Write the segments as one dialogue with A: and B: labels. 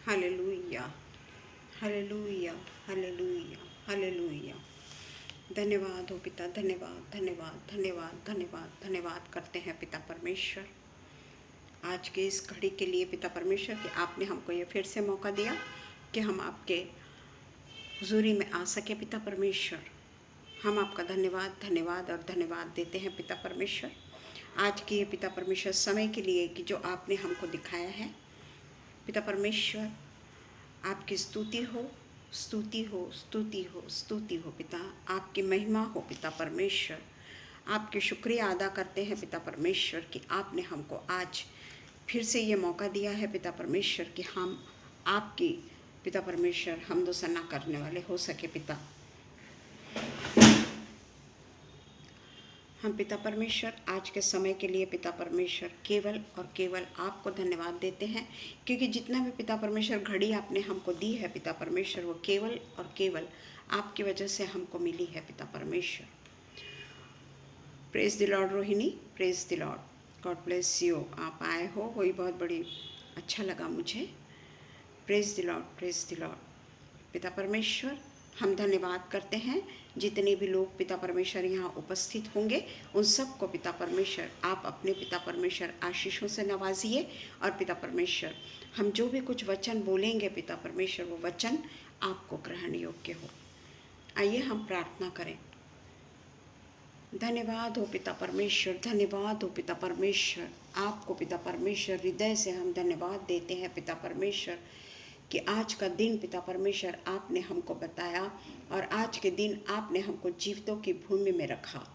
A: Hallelujah, hallelujah, hallelujah, hallelujah. धन्यवाद हो पिता, धन्यवाद, धन्यवाद, धन्यवाद, धन्यवाद, धन्यवाद करते हैं पिता परमेश्वर आज के इस घड़ी के लिए पिता परमेश्वर कि आपने हमको ये फिर से मौका दिया कि हम आपके हुजूरी में आ सके पिता परमेश्वर। हम आपका धन्यवाद, धन्यवाद और धन्यवाद देते हैं पिता परमेश्वर आज के ये पिता परमेश्वर समय के लिए कि जो आपने हमको दिखाया है पिता परमेश्वर। आपकी स्तुति हो, स्तुति हो, स्तुति हो, स्तुति हो पिता। आपकी महिमा हो पिता परमेश्वर। आपके शुक्रिया अदा करते हैं पिता परमेश्वर कि आपने हमको आज फिर से ये मौका दिया है पिता परमेश्वर कि हम आपकी पिता परमेश्वर हमदो सना करने वाले हो सके पिता। हम पिता परमेश्वर आज के समय के लिए पिता परमेश्वर केवल और केवल आपको धन्यवाद देते हैं क्योंकि जितना भी पिता परमेश्वर घड़ी आपने हमको दी है पिता परमेश्वर वो केवल और केवल आपकी वजह से हमको मिली है पिता परमेश्वर। Praise the Lord Rohini, praise the Lord, God bless you. आप आए हो वही बहुत बड़ी अच्छा लगा मुझे। Praise the Lord, praise the Lord. पिता परमेश्वर हम धन्यवाद करते हैं जितने भी लोग पिता परमेश्वर यहाँ उपस्थित होंगे उन सबको पिता परमेश्वर आप अपने पिता परमेश्वर आशीषों से नवाजिए। और पिता परमेश्वर हम जो भी कुछ वचन बोलेंगे पिता परमेश्वर वो वचन आपको ग्रहण योग्य हो। आइए हम प्रार्थना करें। धन्यवाद हो पिता परमेश्वर, धन्यवाद हो पिता परमेश्वर। आपको पिता परमेश्वर हृदय से हम धन्यवाद देते हैं पिता परमेश्वर कि आज का दिन पिता परमेश्वर आपने हमको बताया और आज के दिन आपने हमको जीवितों की भूमि में रखा।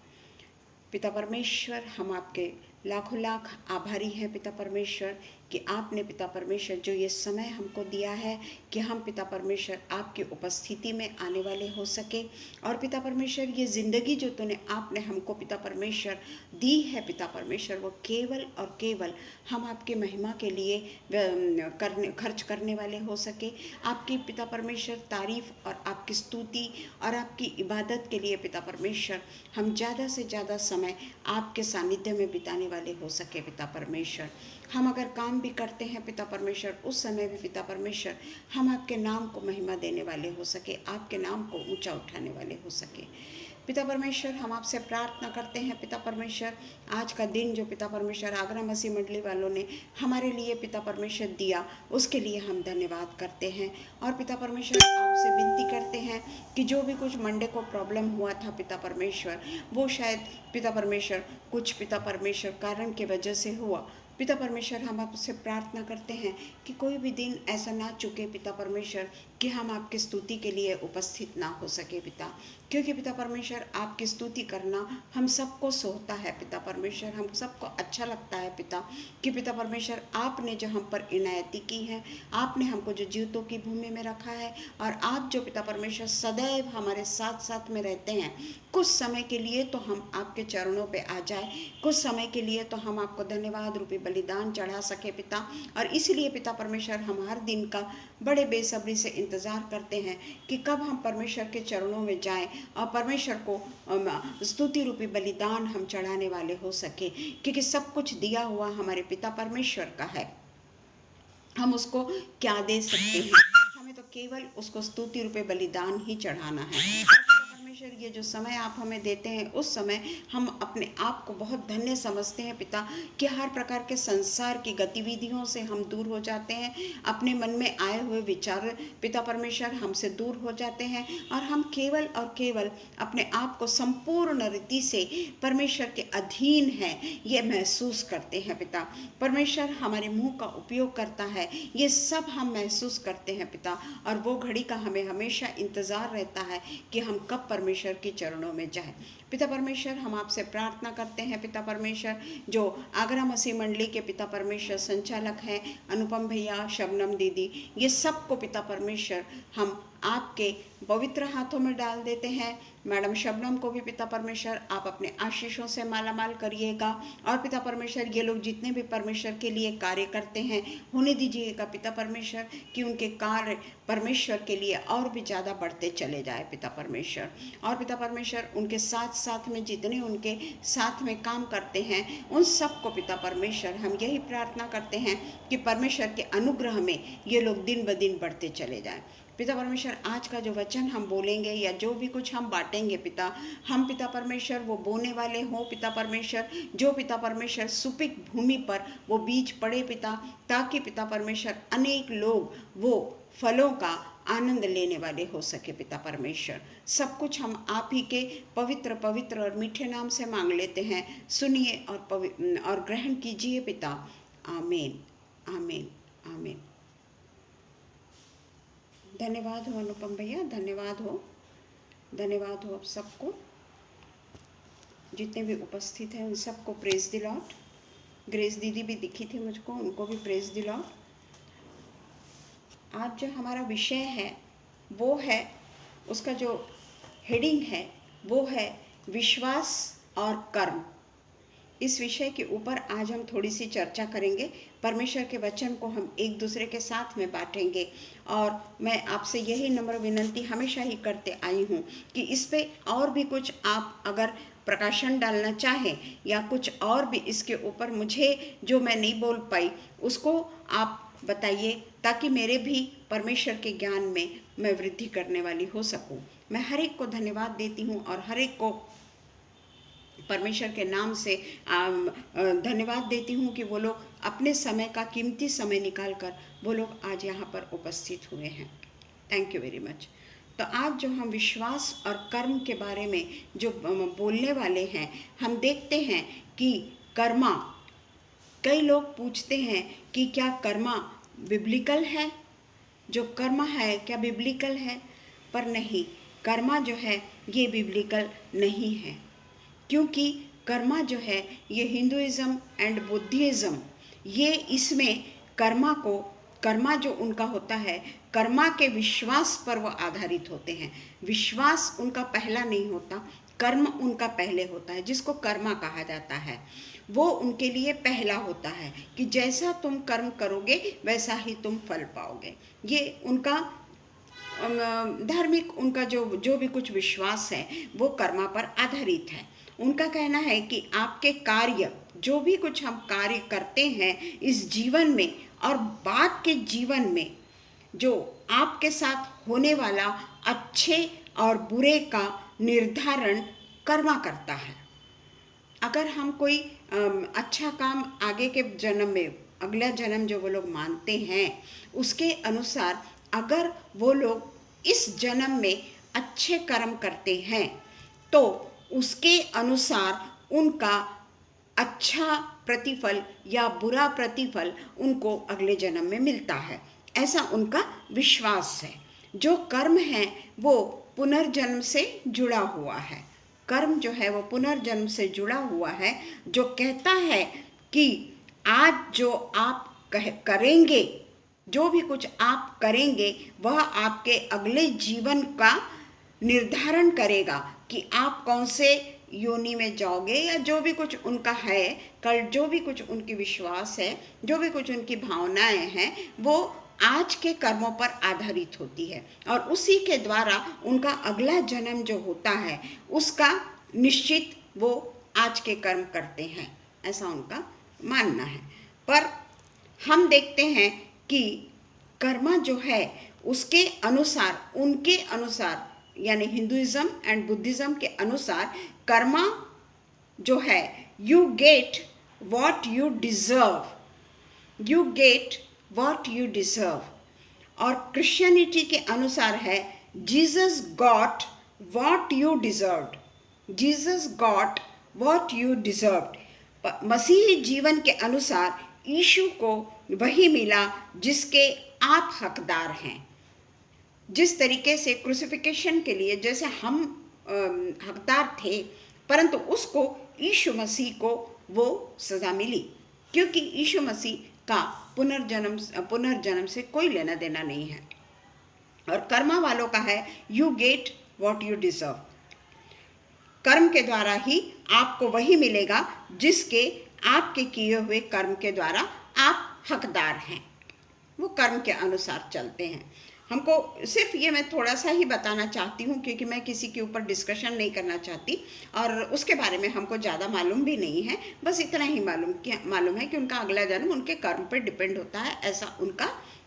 A: पिता परमेश्वर हम आपके लाखों लाख आभारी हैं पिता परमेश्वर कि आपने पिता परमेश्वर जो ये समय हमको दिया है कि हम पिता परमेश्वर आपकी उपस्थिति में आने वाले हो सके। और पिता परमेश्वर ये ज़िंदगी जो तूने आपने हमको पिता परमेश्वर दी है पिता परमेश्वर वो केवल और केवल हम आपके महिमा के लिए खर्च करने वाले हो सके। आपकी पिता परमेश्वर तारीफ और आपकी स्तुति और आपकी इबादत के लिए पिता परमेश्वर हम ज़्यादा से ज़्यादा समय आपके सानिध्य में बिताने वाले हो सके पिता परमेश्वर। हम अगर काम भी करते हैं पिता परमेश्वर उस समय भी पिता परमेश्वर हम आपके नाम को महिमा देने वाले हो सके, आपके नाम को ऊंचा उठाने वाले हो सके। पिता परमेश्वर हम आपसे प्रार्थना करते हैं पिता परमेश्वर आज का दिन जो पिता परमेश्वर आगरा मसीह मंडली वालों ने हमारे लिए पिता परमेश्वर दिया उसके लिए हम धन्यवाद करते हैं। और पिता परमेश्वर आपसे विनती करते हैं कि जो भी कुछ मंडे को प्रॉब्लम हुआ था पिता परमेश्वर वो शायद पिता परमेश्वर कुछ पिता परमेश्वर कारण के वजह से हुआ। पिता परमेश्वर हम आपसे प्रार्थना करते हैं कि कोई भी दिन ऐसा ना चुके पिता परमेश्वर कि हम आपकी स्तुति के लिए उपस्थित ना हो सके पिता। क्योंकि पिता परमेश्वर आपकी स्तुति करना हम सबको सोहता है पिता परमेश्वर, हम सबको अच्छा लगता है पिता कि पिता परमेश्वर आपने जो हम पर इनायती की है, आपने हमको जो जीवितों की भूमि में रखा है और आप जो पिता परमेश्वर सदैव हमारे साथ साथ में रहते हैं। कुछ समय के लिए तो हम आपके चरणों पे आ जाए, कुछ समय के लिए तो हम आपको धन्यवाद रूपी बलिदान चढ़ा सके पिता। और इसलिए पिता परमेश्वर हम हर दिन का बड़े बेसब्री से इंतज़ार करते हैं कि कब हम परमेश्वर के चरणों में जाएं और परमेश्वर को स्तुति रूपी बलिदान हम चढ़ाने वाले हो सके। क्योंकि सब कुछ दिया हुआ हमारे पिता परमेश्वर का है, हम उसको क्या दे सकते हैं, हमें तो केवल उसको स्तुति रूपे बलिदान ही चढ़ाना है। परमेश्वर ये जो समय आप हमें देते हैं उस समय हम अपने आप को बहुत धन्य समझते हैं पिता कि हर प्रकार के संसार की गतिविधियों से हम दूर हो जाते हैं, अपने मन में आए हुए विचार पिता परमेश्वर हमसे दूर हो जाते हैं और हम केवल और केवल अपने आप को संपूर्ण रीति से परमेश्वर के अधीन है ये महसूस करते हैं पिता। परमेश्वर हमारे मुंह का उपयोग करता है ये सब हम महसूस करते हैं पिता। और वो घड़ी का हमें हमेशा इंतज़ार रहता है कि हम कब परमेश्वर के चरणों में जाएं। पिता परमेश्वर हम आपसे प्रार्थना करते हैं पिता परमेश्वर जो आगरा मसीह मंडली के पिता परमेश्वर संचालक हैं अनुपम भैया, शबनम दीदी, ये सबको पिता परमेश्वर हम आपके पवित्र हाथों में डाल देते हैं। मैडम शबनम को भी पिता परमेश्वर आप अपने आशीषों से मालामाल करिएगा, और पिता परमेश्वर ये लोग जितने भी परमेश्वर के लिए कार्य करते हैं होने दीजिएगा पिता परमेश्वर, कि उनके कार्य परमेश्वर के लिए और भी ज़्यादा बढ़ते चले जाए पिता परमेश्वर। और पिता परमेश्वर उनके साथ साथ में जितने उनके साथ में काम करते हैं उन सबको पिता परमेश्वर हम यही प्रार्थना करते हैं कि परमेश्वर के अनुग्रह में ये लोग दिन ब दिन बढ़ते चले जाएं। पिता परमेश्वर आज का जो वचन हम बोलेंगे या जो भी कुछ हम बांटेंगे पिता, हम पिता परमेश्वर वो बोने वाले हों पिता परमेश्वर, जो पिता परमेश्वर सुपिक भूमि पर वो बीज पड़े पिता, ताकि पिता परमेश्वर अनेक लोग वो फलों का आनंद लेने वाले हो सके पिता परमेश्वर। सब कुछ हम आप ही के पवित्र पवित्र और मीठे नाम से मांग लेते हैं, सुनिए और ग्रहण कीजिए पिता। आमीन आमीन आमीन। धन्यवाद हो अनुपम भैया, धन्यवाद हो आप सबको, जितने भी उपस्थित हैं उन सबको प्रेज द लॉर्ड। ग्रेस दीदी भी दिखी थी मुझको, उनको भी प्रेज द लॉर्ड। आज जो हमारा विषय है वो है, उसका जो हेडिंग है वो है विश्वास और कर्म। इस विषय के ऊपर आज हम थोड़ी सी चर्चा करेंगे। परमेश्वर के वचन को हम एक दूसरे के साथ में बांटेंगे, और मैं आपसे यही नम्र विनंती हमेशा ही करते आई हूँ कि इस पे और भी कुछ आप अगर प्रकाशन डालना चाहें या कुछ और भी इसके ऊपर मुझे जो मैं नहीं बोल पाई उसको आप बताइए, ताकि मेरे भी परमेश्वर के ज्ञान में मैं वृद्धि करने वाली हो सकूं। मैं हर एक को धन्यवाद देती हूं और हर एक को परमेश्वर के नाम से धन्यवाद देती हूँ कि वो लोग अपने समय का कीमती समय निकाल कर वो लोग आज यहाँ पर उपस्थित हुए हैं। Thank you very much. तो आज जो हम विश्वास और कर्म के बारे में जो बोलने वाले हैं, हम देखते हैं कि कर्मा, कई लोग पूछते हैं कि क्या कर्मा बिब्लिकल है, जो कर्म है क्या बिब्लिकल है, पर नहीं, कर्मा जो है ये बिब्लिकल नहीं है, क्योंकि कर्मा जो है ये हिंदुइज्म एंड बुद्धिज़्म, ये इसमें कर्मा जो उनका होता है, कर्मा के विश्वास पर वो आधारित होते हैं। विश्वास उनका पहला नहीं होता, कर्म उनका पहले होता है, जिसको कर्मा कहा जाता है। वो उनके लिए पहला होता है कि जैसा तुम कर्म करोगे वैसा ही तुम फल पाओगे। ये उनका धार्मिक, उनका जो भी कुछ विश्वास है वो कर्मा पर आधारित है। उनका कहना है कि आपके कार्य, जो भी कुछ हम कार्य करते हैं इस जीवन में और बाद के जीवन में, जो आपके साथ होने वाला अच्छे और बुरे का निर्धारण कर्मा करता है। अगर हम कोई अच्छा काम आगे के जन्म में, अगला जन्म जो वो लोग मानते हैं उसके अनुसार अगर वो लोग इस जन्म में अच्छे कर्म करते हैं तो उसके अनुसार उनका अच्छा प्रतिफल या बुरा प्रतिफल उनको अगले जन्म में मिलता है, ऐसा उनका विश्वास है। जो कर्म है वो पुनर्जन्म से जुड़ा हुआ है। कर्म जो है वो पुनर्जन्म से जुड़ा हुआ है, जो कहता है कि आज जो आप करेंगे, जो भी कुछ आप करेंगे वह आपके अगले जीवन का निर्धारण करेगा कि आप कौन से योनि में जाओगे, या जो भी कुछ उनका है कल, जो भी कुछ उनकी विश्वास है, जो भी कुछ उनकी भावनाएं हैं, वो आज के कर्मों पर आधारित होती है, और उसी के द्वारा उनका अगला जन्म जो होता है उसका निश्चित वो आज के कर्म करते हैं, ऐसा उनका मानना है। पर हम देखते हैं कि कर्मा जो है उसके अनुसार, उनके अनुसार, यानी हिंदुइज्म एंड बुद्धिज्म के अनुसार कर्मा जो है, you get what you deserve, you get what you deserve. और क्रिश्चियनिटी के अनुसार है Jesus got what you deserved, Jesus got what you deserved. मसीही जीवन के अनुसार यीशु को वही मिला जिसके आप हकदार हैं। जिस तरीके से क्रूसिफिकेशन के लिए जैसे हम हकदार थे, परंतु उसको यीशु मसीह को वो सज़ा मिली, क्योंकि यीशु मसीह का पुनर्जन्म से कोई लेना देना नहीं है। और कर्मा वालों का है you get what you deserve. कर्म के द्वारा ही आपको वही मिलेगा जिसके आपके किए हुए कर्म के द्वारा आप हकदार हैं। वो कर्म के अनुसार चलते हैं। हमको सिर्फ ये मैं थोड़ा सा ही बताना चाहती हूँ, क्योंकि मैं किसी के ऊपर डिस्कशन नहीं करना चाहती और उसके बारे में हमको ज़्यादा मालूम भी नहीं है। बस इतना ही मालूम है कि उनका अगला जन्म उनके कर्म पर डिपेंड होता है, ऐसा उनका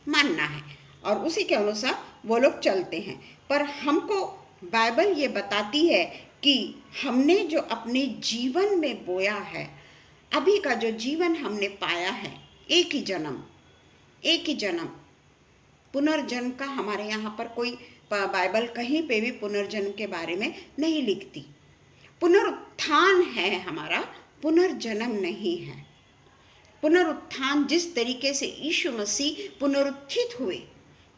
A: मानना है और उसी के अनुसार वो लोग चलते हैं। पर हमको बाइबल ये बताती है कि हमने जो अपने जीवन में बोया है, अभी का जो जीवन हमने पाया है, एक ही जन्म, पुनर्जन्म का हमारे यहाँ पर कोई बाइबल कहीं पे भी पुनर्जन्म के बारे में नहीं लिखती। पुनरुत्थान है हमारा, पुनर्जन्म नहीं है। पुनरुत्थान जिस तरीके से यीशु मसीह पुनरुत्थित हुए,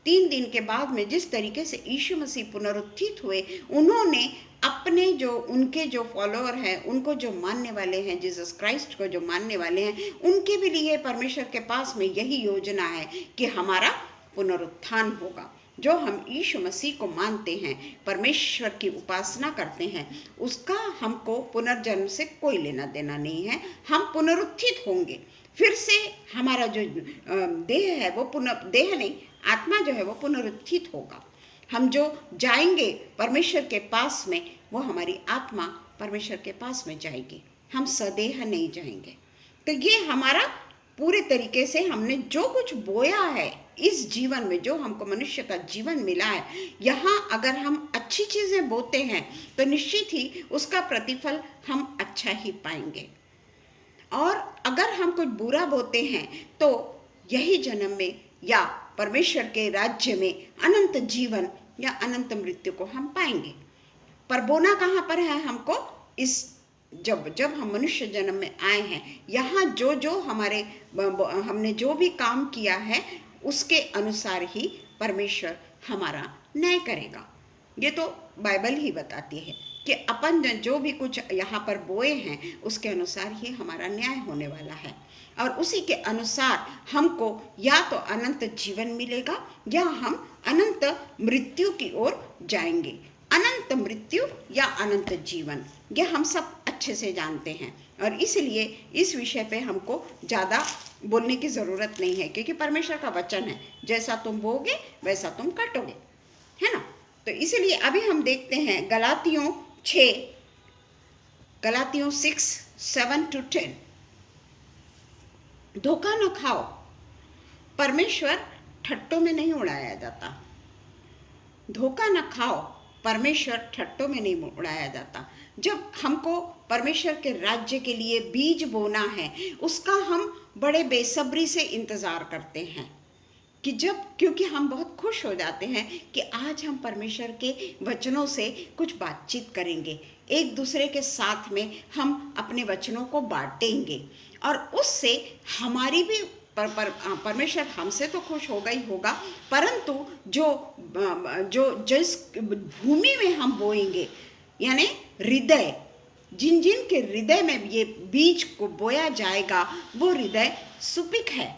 A: 3 दिन के बाद में जिस तरीके से यीशु मसीह पुनरुत्थित हुए, उन्होंने अपने जो उनके जो फॉलोअर हैं, उनको जो मानने वाले हैं, जीसस क्राइस्ट को जो मानने वाले हैं, उनके भी लिए परमेश्वर के पास में यही योजना है कि हमारा पुनरुत्थान होगा। जो हम यीशु मसीह को मानते हैं, परमेश्वर की उपासना करते हैं, उसका हमको पुनर्जन्म से कोई लेना देना नहीं है। हम पुनरुत्थित होंगे, फिर से हमारा जो देह है वो देह नहीं, आत्मा जो है वो पुनरुत्थित होगा। हम जो जाएंगे परमेश्वर के पास में, वो हमारी आत्मा परमेश्वर के पास में जाएगी, हम सदेह नहीं जाएंगे। तो ये हमारा पूरे तरीके से हमने जो कुछ बोया है इस जीवन में, जो हमको मनुष्य का जीवन मिला है, यहाँ अगर हम अच्छी चीज़ें बोते हैं तो निश्चित ही उसका प्रतिफल हम अच्छा ही पाएंगे, और अगर हम कुछ बुरा बोते हैं तो यही जन्म में या परमेश्वर के राज्य में अनंत जीवन या अनंत मृत्यु को हम पाएंगे। पर बोना कहाँ पर है हमको? इस जब हम मनुष्य जन्म में आए हैं, यहाँ जो हमने जो भी काम किया है उसके अनुसार ही परमेश्वर हमारा न्याय करेगा। ये तो बाइबल ही बताती है कि अपन जो भी कुछ यहाँ पर बोए हैं उसके अनुसार ही हमारा न्याय होने वाला है, और उसी के अनुसार हमको या तो अनंत जीवन मिलेगा या हम अनंत मृत्यु की ओर जाएंगे। अनंत मृत्यु या अनंत जीवन, यह हम सब अच्छे से जानते हैं, और इसलिए इस विषय पे हमको ज़्यादा बोलने की ज़रूरत नहीं है, क्योंकि परमेश्वर का वचन है, जैसा तुम बोओगे वैसा तुम काटोगे, है ना। तो इसलिए अभी हम देखते हैं गलातियों 6:7-10। धोखा न खाओ, परमेश्वर ठट्टों में नहीं उड़ाया जाता। धोखा न खाओ, परमेश्वर ठट्टों में नहीं उड़ाया जाता। जब हमको परमेश्वर के राज्य के लिए बीज बोना है, उसका हम बड़े बेसब्री से इंतज़ार करते हैं कि क्योंकि हम बहुत खुश हो जाते हैं कि आज हम परमेश्वर के वचनों से कुछ बातचीत करेंगे, एक दूसरे के साथ में हम अपने वचनों को बांटेंगे, और उससे हमारी भी परमेश्वर हमसे तो खुश होगा ही होगा, परंतु जिस भूमि में हम बोएंगे, यानी हृदय, जिन के हृदय में ये बीज को बोया जाएगा, वो हृदय सुपिक है।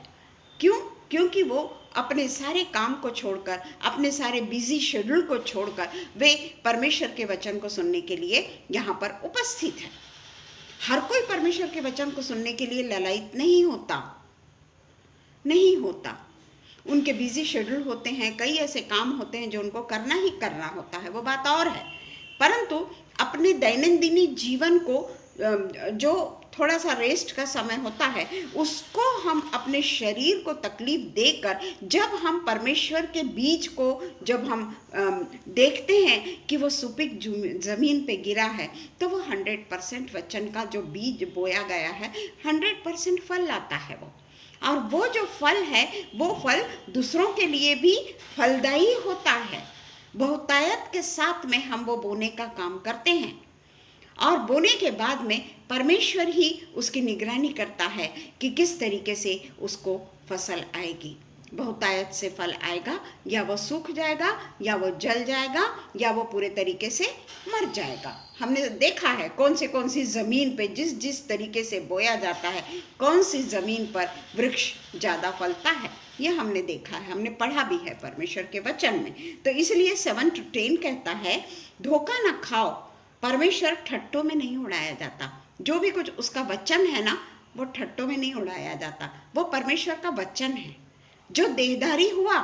A: क्यों? क्योंकि वो अपने सारे काम को छोड़कर, अपने सारे बिजी शेड्यूल को छोड़कर वे परमेश्वर के वचन को सुनने के लिए यहाँ पर उपस्थित है। हर कोई परमेश्वर के वचन को सुनने के लिए ललायित नहीं होता। उनके बिजी शेड्यूल होते हैं, कई ऐसे काम होते हैं जो उनको करना ही करना होता है, वो बात और है। परंतु अपने दैनंदिनी जीवन को जो थोड़ा सा रेस्ट का समय होता है, उसको हम अपने शरीर को तकलीफ देकर, जब हम परमेश्वर के बीज को जब हम देखते हैं कि वो सुपिक ज़मीन पे गिरा है, तो वो 100% वचन का जो बीज बोया गया है 100% फल लाता है वो। और वो जो फल है, वो फल दूसरों के लिए भी फलदायी होता है। बहुतायत के साथ में हम वो बोने का काम करते हैं, और बोने के बाद में परमेश्वर ही उसकी निगरानी करता है कि किस तरीके से उसको फसल आएगी। बहुतायत से फल आएगा, या वो सूख जाएगा, या वो जल जाएगा, या वो पूरे तरीके से मर जाएगा। हमने देखा है कौन सी ज़मीन पे जिस तरीके से बोया जाता है, कौन सी ज़मीन पर वृक्ष ज़्यादा फलता है। ये हमने देखा है, हमने पढ़ा भी है परमेश्वर के वचन में। तो इसलिए 7 to 10 कहता है धोखा ना खाओ, परमेश्वर ठट्टों में नहीं उड़ाया जाता। जो भी कुछ उसका वचन है ना, वो ठट्टों में नहीं उड़ाया जाता, वो परमेश्वर का वचन है जो देहधारी हुआ,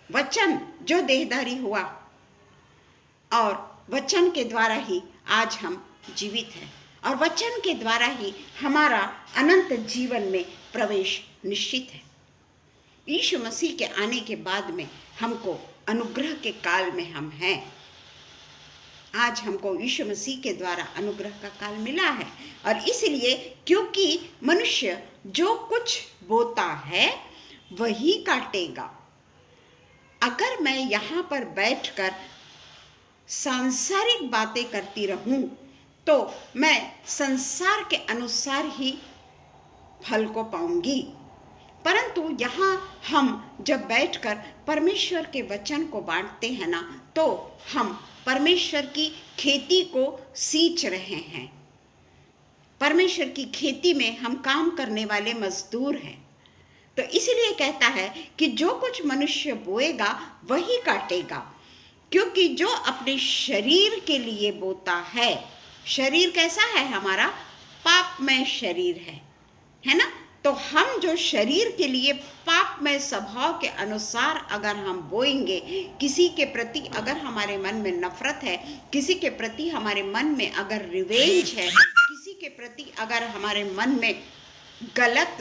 A: वचन जो देहधारी हुआ, और वचन के द्वारा ही आज हम जीवित हैं, और वचन के द्वारा ही हमारा अनंत जीवन में प्रवेश निश्चित है। यीशु मसीह के आने के बाद में हमको अनुग्रह के काल में हम हैं। आज हमको यीशु मसीह के द्वारा अनुग्रह का काल मिला है, और इसलिए क्योंकि मनुष्य जो कुछ बोता है वही काटेगा। अगर मैं यहाँ पर बैठकर सांसारिक बातें करती रहूं तो मैं संसार के अनुसार ही फल को पाऊंगी, परंतु यहाँ हम जब बैठकर परमेश्वर के वचन को बांटते हैं ना, तो हम परमेश्वर की खेती को सींच रहे हैं। परमेश्वर की खेती में हम काम करने वाले मजदूर हैं। तो इसलिए कहता है कि जो कुछ मनुष्य बोएगा वही काटेगा, क्योंकि जो अपने शरीर के लिए बोता है, शरीर कैसा है हमारा? पापमय शरीर है ना? तो हम जो शरीर के लिए पापमय स्वभाव के अनुसार अगर हम बोएंगे, किसी के प्रति अगर हमारे मन में नफरत है, किसी के प्रति हमारे मन में अगर रिवेंज है, किसी के प्रति अगर हमारे मन में गलत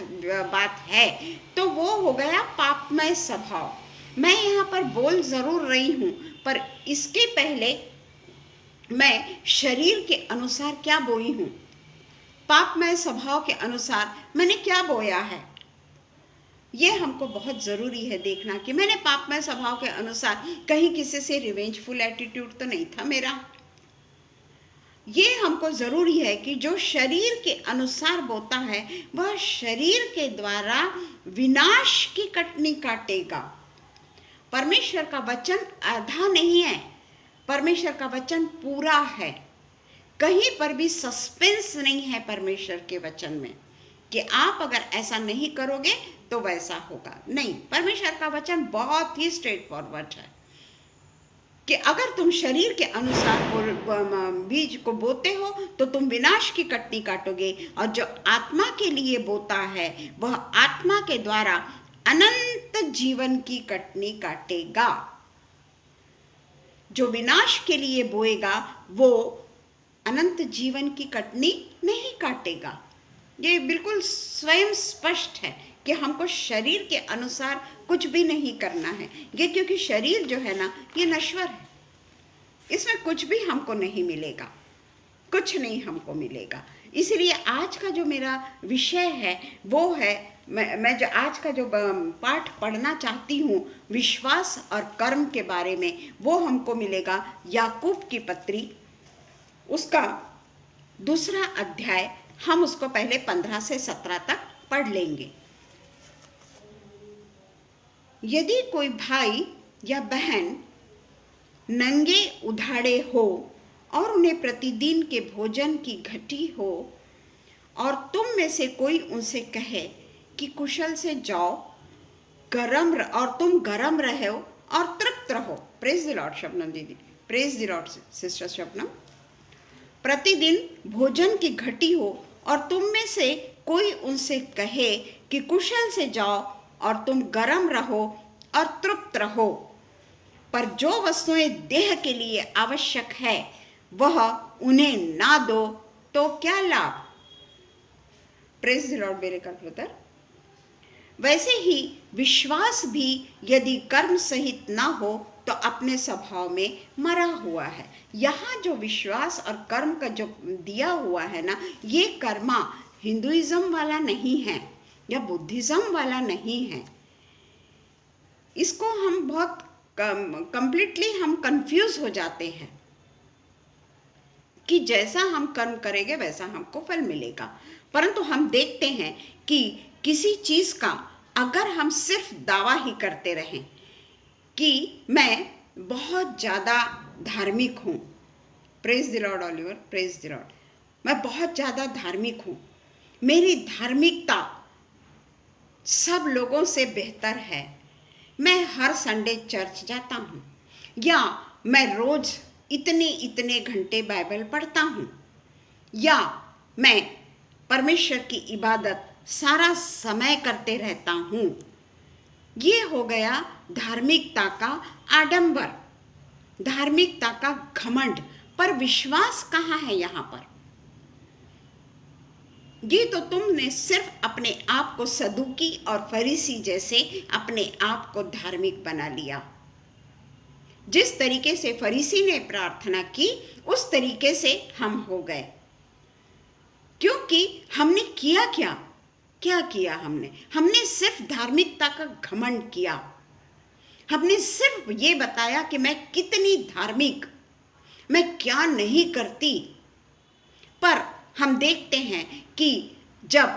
A: बात है, तो वो हो गया पापमय स्वभाव। मैं यहाँ पर बोल जरूर रही हूँ, पर इसके पहले मैं शरीर के अनुसार क्या बोई हूँ, पापमय स्वभाव के अनुसार मैंने क्या बोया है। ये हमको बहुत जरूरी है देखना कि मैंने पापमय स्वभाव के अनुसार कहीं किसी से रिवेंजफुल एटीट्यूड तो नहीं था मेरा। ये हमको जरूरी है कि जो शरीर के अनुसार बोता है वह शरीर के द्वारा विनाश की कटनी काटेगा। परमेश्वर का वचन आधा नहीं है, परमेश्वर का वचन पूरा है। कहीं पर भी सस्पेंस नहीं है परमेश्वर के वचन में कि आप अगर ऐसा नहीं करोगे तो वैसा होगा। नहीं, परमेश्वर का वचन बहुत ही स्ट्रेट फॉरवर्ड है कि अगर तुम शरीर के अनुसार बीज को बोते हो तो तुम विनाश की कटनी काटोगे, और जो आत्मा के लिए बोता है वह आत्मा के द्वारा अनंत जीवन की कटनी काटेगा। जो विनाश के लिए बोएगा वो अनंत जीवन की कटनी नहीं काटेगा। ये बिल्कुल स्वयं स्पष्ट है कि हमको शरीर के अनुसार कुछ भी नहीं करना है। ये क्योंकि शरीर जो है ना, ये नश्वर है, इसमें कुछ भी हमको नहीं मिलेगा, कुछ नहीं हमको मिलेगा। इसलिए आज का जो मेरा विषय है वो है, मैं जो आज का जो पाठ पढ़ना चाहती हूँ विश्वास और कर्म के बारे में, वो हमको मिलेगा याकूब की पत्री, उसका 2 अध्याय। हम उसको पहले 15 से 17 तक पढ़ लेंगे। यदि कोई भाई या बहन नंगे उधाड़े हो और उन्हें प्रतिदिन के भोजन की घटी हो, और तुम में से कोई उनसे कहे कि कुशल से जाओ, और तुम गरम रहो और तृप्त रहो। प्रेज द लॉर्ड शबनम दीदी, praise the Lord sister Shabnam. प्रतिदिन भोजन की घटी हो और तुम में से कोई उनसे कहे कि कुशल से जाओ और तुम गरम रहो और तृप्त रहो, पर जो वस्तुएं देह के लिए आवश्यक है वह उन्हें ना दो तो क्या लाभ। प्रेज द लॉर्ड मेरे ब्रदर। वैसे ही विश्वास भी यदि कर्म सहित ना हो तो अपने स्वभाव में मरा हुआ है। यहाँ जो विश्वास और कर्म का जो दिया हुआ है ना, ये कर्मा हिंदुइज्म वाला नहीं है या बुद्धिज्म वाला नहीं है। इसको हम बहुत कंप्लीटली हम कंफ्यूज हो जाते हैं कि जैसा हम कर्म करेंगे वैसा हमको फल मिलेगा। परंतु हम देखते हैं कि किसी चीज का अगर हम सिर्फ दावा ही करते रहें कि मैं बहुत ज़्यादा धार्मिक हूँ, praise the Lord Oliver, praise the Lord, मैं बहुत ज़्यादा धार्मिक हूँ, मेरी धार्मिकता सब लोगों से बेहतर है। मैं हर संडे चर्च जाता हूँ, या मैं रोज इतने इतने घंटे बाइबल पढ़ता हूँ, या मैं परमेश्वर की इबादत सारा समय करते रहता हूँ। ये हो गया धार्मिकता का आडंबर, धार्मिकता का घमंड। पर विश्वास कहाँ है यहाँ पर? ये तो तुमने सिर्फ अपने आप को सदूकी और फरीसी जैसे अपने आप को धार्मिक बना लिया। जिस तरीके से फरीसी ने प्रार्थना की उस तरीके से हम हो गए, क्योंकि हमने किया क्या किया? हमने सिर्फ धार्मिकता का घमंड किया। हमने सिर्फ ये बताया कि मैं कितनी धार्मिक, मैं क्या नहीं करती। पर हम देखते हैं कि जब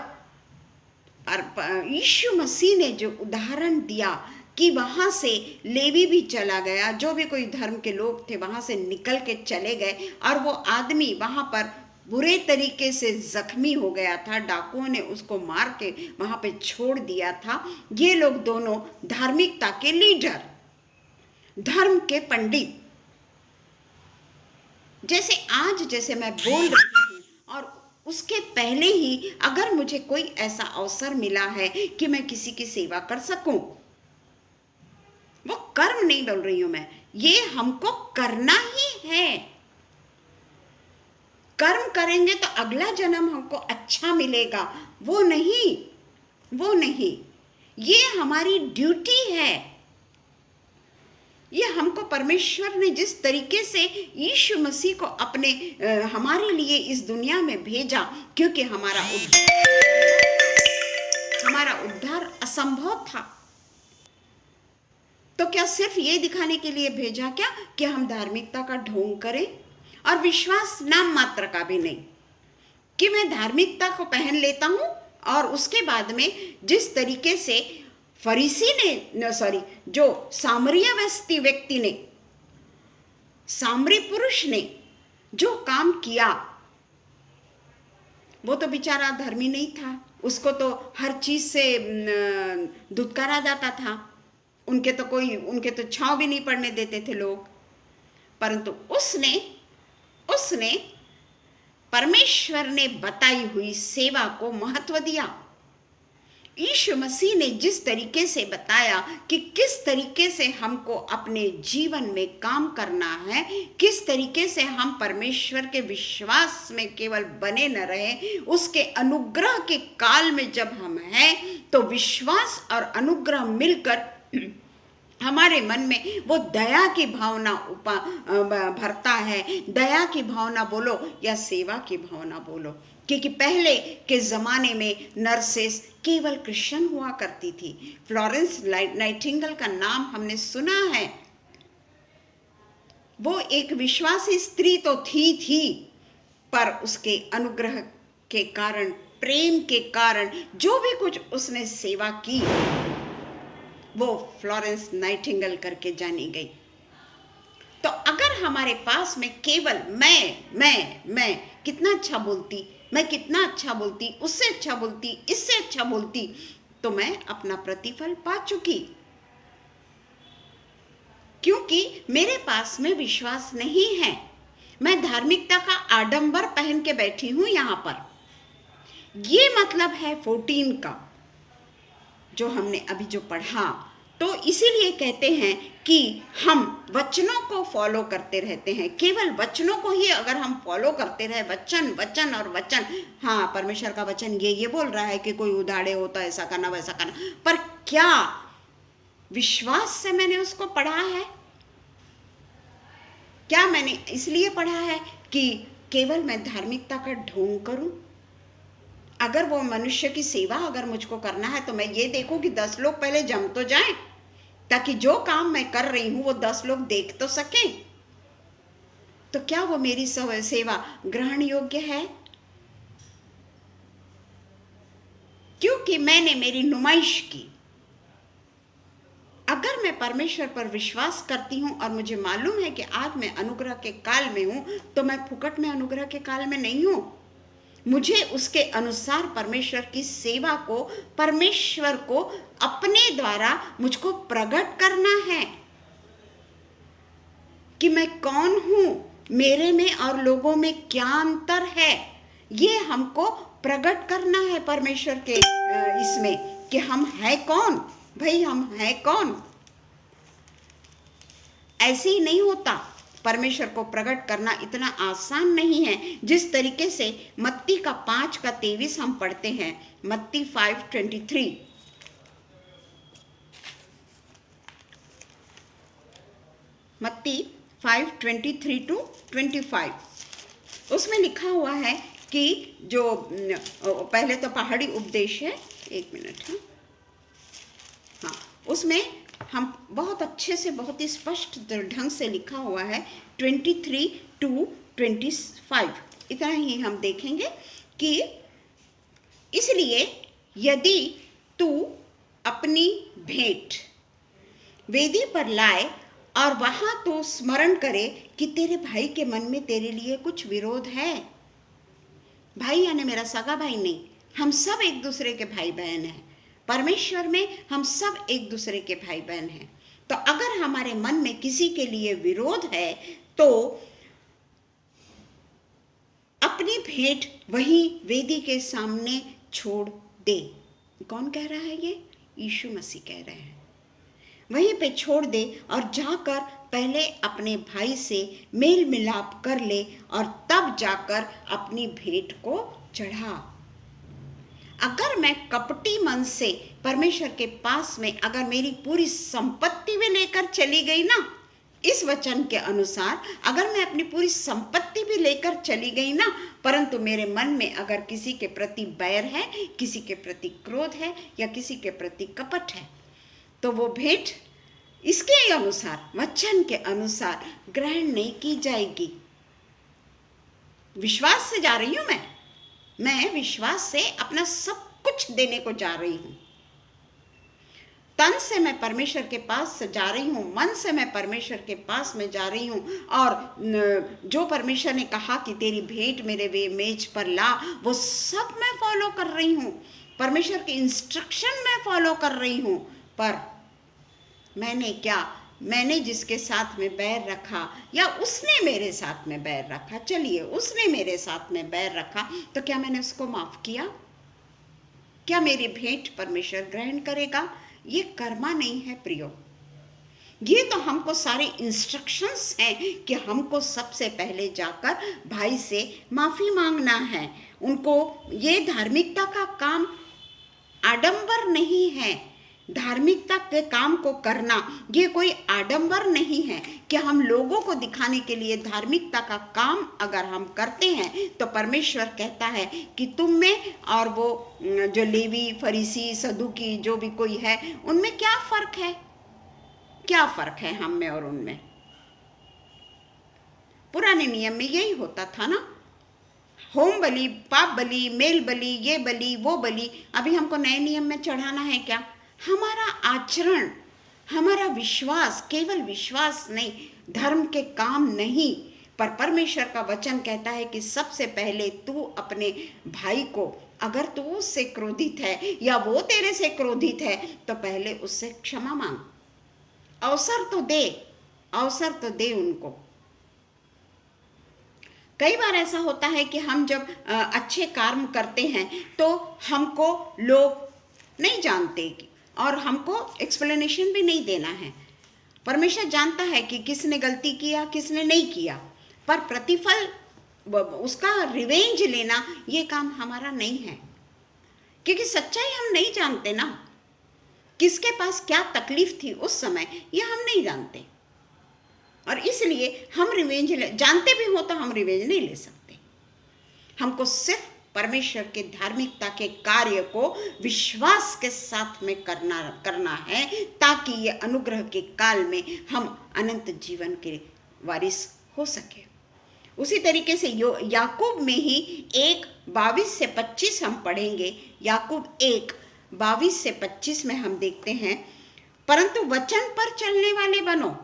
A: यीशु मसीह ने जो उदाहरण दिया कि वहां से लेवी भी चला गया, जो भी कोई धर्म के लोग थे वहां से निकल के चले गए, और वो आदमी वहां पर बुरे तरीके से जख्मी हो गया था, डाकुओं ने उसको मार के वहां पे छोड़ दिया था। ये लोग दोनों धार्मिकता के लीडर, धर्म के पंडित, जैसे मैं बोल रही हूँ, और उसके पहले ही अगर मुझे कोई ऐसा अवसर मिला है कि मैं किसी की सेवा कर सकूं, वो कर्म नहीं बोल रही हूं मैं, ये हमको करना ही है। कर्म करेंगे तो अगला जन्म हमको अच्छा मिलेगा, वो नहीं, ये हमारी ड्यूटी है। ये हमको परमेश्वर ने जिस तरीके से यीशु मसीह को अपने हमारे लिए इस दुनिया में भेजा, क्योंकि हमारा उद्धार असंभव था, तो क्या सिर्फ ये दिखाने के लिए भेजा क्या कि हम धार्मिकता का ढोंग करें? और विश्वास नाम मात्र का भी नहीं कि मैं धार्मिकता को पहन लेता हूं, और उसके बाद में जिस तरीके से फरीसी ने जो सामरिया व्यक्ति ने, सामरी पुरुष ने जो काम किया, वो तो बेचारा धर्मी नहीं था, उसको तो हर चीज से धुतकारा जाता था, उनके तो छांव भी नहीं पड़ने देते थे लोग। परंतु उसने परमेश्वर ने बताई हुई सेवा को महत्व दिया। यीशु मसीह ने जिस तरीके से बताया कि किस तरीके से हमको अपने जीवन में काम करना है, किस तरीके से हम परमेश्वर के विश्वास में केवल बने न रहे, उसके अनुग्रह के काल में जब हम हैं तो विश्वास और अनुग्रह मिलकर हमारे मन में वो दया की भावना भरता है। दया की भावना बोलो या सेवा की भावना बोलो, क्योंकि पहले के ज़माने में नर्सेस केवल क्रिश्चियन हुआ करती थी। फ्लोरेंस नाइटिंगेल का नाम हमने सुना है। वो एक विश्वासी स्त्री तो थी, पर उसके अनुग्रह के कारण, प्रेम के कारण जो भी कुछ उसने सेवा की, वो फ्लोरेंस नाइटिंगेल करके जानी गई। तो अगर हमारे पास में केवल मैं कितना अच्छा बोलती, मैं कितना अच्छा बोलती, उससे अच्छा बोलती, इससे अच्छा बोलती, तो मैं अपना प्रतिफल पा चुकी, क्योंकि मेरे पास में विश्वास नहीं है। मैं धार्मिकता का आडंबर पहन के बैठी हूं यहां पर। ये मतलब है 14 का जो हमने अभी जो पढ़ा। तो इसीलिए कहते हैं कि हम वचनों को फॉलो करते रहते हैं। केवल वचनों को ही अगर हम फॉलो करते रहे, वचन और वचन, हाँ परमेश्वर का वचन ये बोल रहा है कि कोई उधाड़े हो तो ऐसा करना वैसा करना, पर क्या विश्वास से मैंने उसको पढ़ा है? क्या मैंने इसलिए पढ़ा है कि केवल मैं धार्मिकता का ढोंग करूं? अगर वो मनुष्य की सेवा अगर मुझको करना है तो मैं ये देखूं कि 10 लोग पहले जम तो जाएं, ताकि जो काम मैं कर रही हूं वो 10 लोग देख तो सकें। तो क्या वो मेरी सेवा ग्रहण योग्य है? क्योंकि मैंने मेरी नुमाइश की। अगर मैं परमेश्वर पर विश्वास करती हूं और मुझे मालूम है कि आज मैं अनुग्रह के काल में हूं, तो मैं फुकट में अनुग्रह के काल में नहीं हूं। मुझे उसके अनुसार परमेश्वर की सेवा को, परमेश्वर को अपने द्वारा मुझको प्रकट करना है कि मैं कौन हूं, मेरे में और लोगों में क्या अंतर है, ये हमको प्रकट करना है परमेश्वर के इसमें कि हम हैं कौन। भाई हम हैं कौन, ऐसे ही नहीं होता। परमेश्वर को प्रकट करना इतना आसान नहीं है। जिस तरीके से मत्ती का 5:23 हम पढ़ते हैं, मत्ती 5:23, मत्ती 5:23-25, उसमें लिखा हुआ है कि जो पहले तो पहाड़ी उपदेश है, एक मिनट है, हाँ, उसमें हम बहुत अच्छे से, बहुत ही स्पष्ट ढंग से लिखा हुआ है 23-25, इतना ही हम देखेंगे कि इसलिए यदि तू अपनी भेंट वेदी पर लाए और वहां तो स्मरण करे कि तेरे भाई के मन में तेरे लिए कुछ विरोध है। भाई यानी मेरा सगा भाई नहीं, हम सब एक दूसरे के भाई बहन हैं। परमेश्वर में हम सब एक दूसरे के भाई बहन हैं। तो अगर हमारे मन में किसी के लिए विरोध है तो अपनी भेंट वहीं वेदी के सामने छोड़ दे। कौन कह रहा है ये? यीशु मसीह कह रहे हैं। वहीं पे छोड़ दे और जाकर पहले अपने भाई से मेल मिलाप कर ले और तब जाकर अपनी भेंट को चढ़ा। अगर मैं कपटी मन से परमेश्वर के पास में अगर मेरी पूरी संपत्ति भी लेकर चली गई ना, इस वचन के अनुसार अगर मैं अपनी पूरी संपत्ति भी लेकर चली गई ना, परंतु मेरे मन में अगर किसी के प्रति बैर है, किसी के प्रति क्रोध है या किसी के प्रति कपट है, तो वो भेंट इसके अनुसार, वचन के अनुसार ग्रहण नहीं की जाएगी। विश्वास से जा रही हूं मैं विश्वास से अपना सब कुछ देने को जा रही हूं। तन से मैं परमेश्वर के पास से जा रही हूं, मन से मैं परमेश्वर के पास में जा रही हूं, और जो परमेश्वर ने कहा कि तेरी भेंट मेरे मेज पर ला, वो सब मैं फॉलो कर रही हूं। परमेश्वर के इंस्ट्रक्शन मैं फॉलो कर रही हूं। पर मैंने जिसके साथ में बैर रखा या उसने मेरे साथ में बैर रखा, चलिए उसने मेरे साथ में बैर रखा, तो क्या मैंने उसको माफ किया? क्या मेरी भेंट परमेश्वर ग्रहण करेगा? ये कर्मा नहीं है प्रियो। ये तो हमको सारे इंस्ट्रक्शंस हैं कि हमको सबसे पहले जाकर भाई से माफी मांगना है। उनको ये धार्मिकता का काम आडंबर नहीं है। धार्मिकता के काम को करना ये कोई आडंबर नहीं है कि हम लोगों को दिखाने के लिए धार्मिकता का काम अगर हम करते हैं तो परमेश्वर कहता है कि तुम में और वो जो लेवी, फरीसी, सदूकी जो भी कोई है, उनमें क्या फर्क है? क्या फर्क है हम में और उनमें? पुराने नियम में यही होता था ना, होम बलि, पाप बलि, मेल बलि, ये बलि, वो बलि। अभी हमको नए नियम में चढ़ाना है क्या? हमारा आचरण, हमारा विश्वास, केवल विश्वास नहीं, धर्म के काम नहीं, पर परमेश्वर का वचन कहता है कि सबसे पहले तू अपने भाई को, अगर तू उससे क्रोधित है या वो तेरे से क्रोधित है, तो पहले उससे क्षमा मांग। अवसर तो दे उनको। कई बार ऐसा होता है कि हम जब अच्छे कर्म करते हैं तो हमको लोग नहीं जानते और हमको एक्सप्लेनेशन भी नहीं देना है। परमेश्वर जानता है कि किसने गलती किया, किसने नहीं किया, पर प्रतिफल, उसका रिवेंज लेना, ये काम हमारा नहीं है, क्योंकि सच्चाई हम नहीं जानते ना। किसके पास क्या तकलीफ थी उस समय, ये हम नहीं जानते, और इसलिए हम रिवेंज जानते भी हो तो हम रिवेंज नहीं ले सकते। हमको सिर्फ परमेश्वर के धार्मिकता के कार्य को विश्वास के साथ में करना है, ताकि ये अनुग्रह के काल में हम अनंत जीवन के वारिस हो सके। उसी तरीके से याकूब में ही 1:22-25 हम पढ़ेंगे। याकूब 1:22-25 में हम देखते हैं, परंतु वचन पर चलने वाले बनो।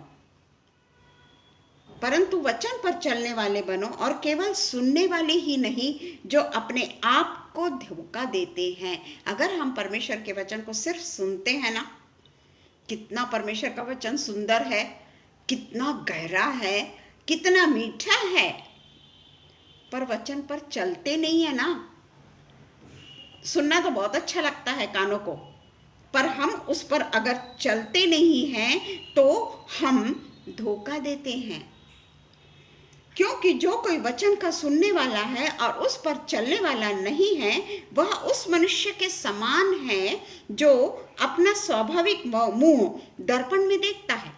A: परंतु वचन पर चलने वाले बनो, और केवल सुनने वाले ही नहीं जो अपने आप को धोखा देते हैं। अगर हम परमेश्वर के वचन को सिर्फ सुनते हैं ना, कितना परमेश्वर का वचन सुंदर है, कितना गहरा है, कितना मीठा है, पर वचन पर चलते नहीं है ना। सुनना तो बहुत अच्छा लगता है कानों को, पर हम उस पर अगर चलते नहीं हैं तो हम धोखा देते हैं। क्योंकि जो कोई वचन का सुनने वाला है और उस पर चलने वाला नहीं है, वह उस मनुष्य के समान है जो अपना स्वाभाविक मुंह दर्पण में देखता है,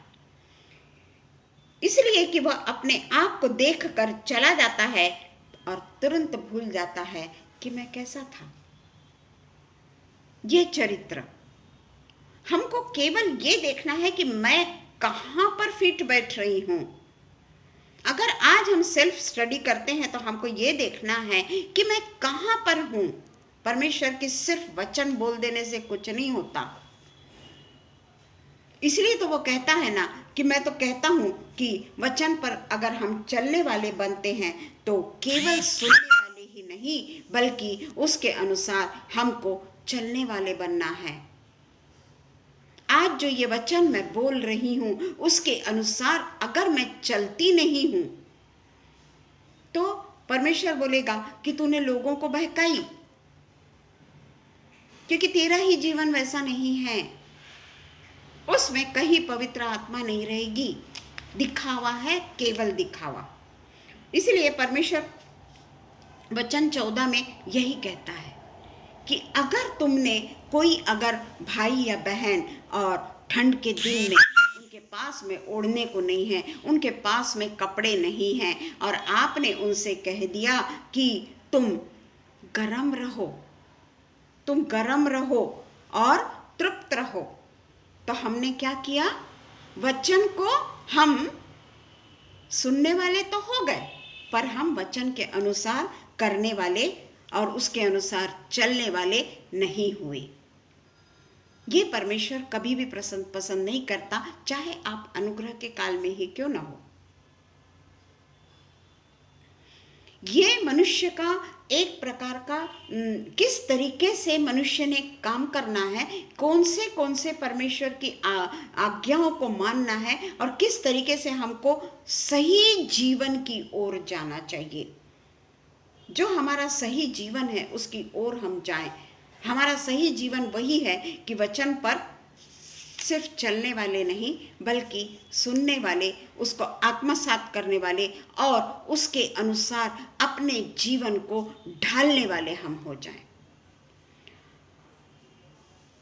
A: इसलिए कि वह अपने आप को देखकर चला जाता है और तुरंत भूल जाता है कि मैं कैसा था। ये चरित्र, हमको केवल ये देखना है कि मैं कहां पर फिट बैठ रही हूं। अगर आज हम सेल्फ स्टडी करते हैं तो हमको ये देखना है कि मैं कहां पर हूं। परमेश्वर की सिर्फ वचन बोल देने से कुछ नहीं होता। इसलिए तो वो कहता है ना कि मैं तो कहता हूं कि वचन पर अगर हम चलने वाले बनते हैं तो केवल सुनने वाले ही नहीं बल्कि उसके अनुसार हमको चलने वाले बनना है। आज जो ये वचन मैं बोल रही हूं उसके अनुसार अगर मैं चलती नहीं हूं तो परमेश्वर बोलेगा कि तूने लोगों को बहकाई, क्योंकि तेरा ही जीवन वैसा नहीं है। उसमें कहीं पवित्र आत्मा नहीं रहेगी, दिखावा है, केवल दिखावा। इसलिए परमेश्वर वचन 14 में यही कहता है कि अगर तुमने कोई अगर भाई या बहन और ठंड के दिन में उनके पास में ओढ़ने को नहीं है, उनके पास में कपड़े नहीं हैं और आपने उनसे कह दिया कि तुम गरम रहो और तृप्त रहो, तो हमने क्या किया? वचन को हम सुनने वाले तो हो गए, पर हम वचन के अनुसार करने वाले और उसके अनुसार चलने वाले नहीं हुए। ये परमेश्वर कभी भी पसंद नहीं करता, चाहे आप अनुग्रह के काल में ही क्यों ना हो। ये मनुष्य का एक प्रकार का किस तरीके से मनुष्य ने काम करना है, कौन से परमेश्वर की आज्ञाओं को मानना है और किस तरीके से हमको सही जीवन की ओर जाना चाहिए। जो हमारा सही जीवन है उसकी ओर हम जाएं। हमारा सही जीवन वही है कि वचन पर सिर्फ चलने वाले नहीं बल्कि सुनने वाले, उसको आत्मसात करने वाले और उसके अनुसार अपने जीवन को ढालने वाले हम हो जाएं।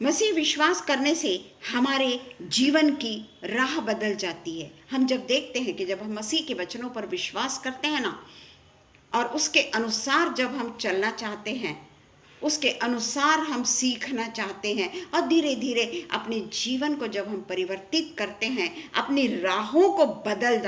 A: मसीह विश्वास करने से हमारे जीवन की राह बदल जाती है। हम जब देखते हैं कि जब हम मसीह के वचनों पर विश्वास करते हैं ना और उसके अनुसार जब हम चलना चाहते हैं, उसके अनुसार हम सीखना चाहते हैं और धीरे धीरे अपने जीवन को जब हम परिवर्तित करते हैं, अपनी राहों को बदल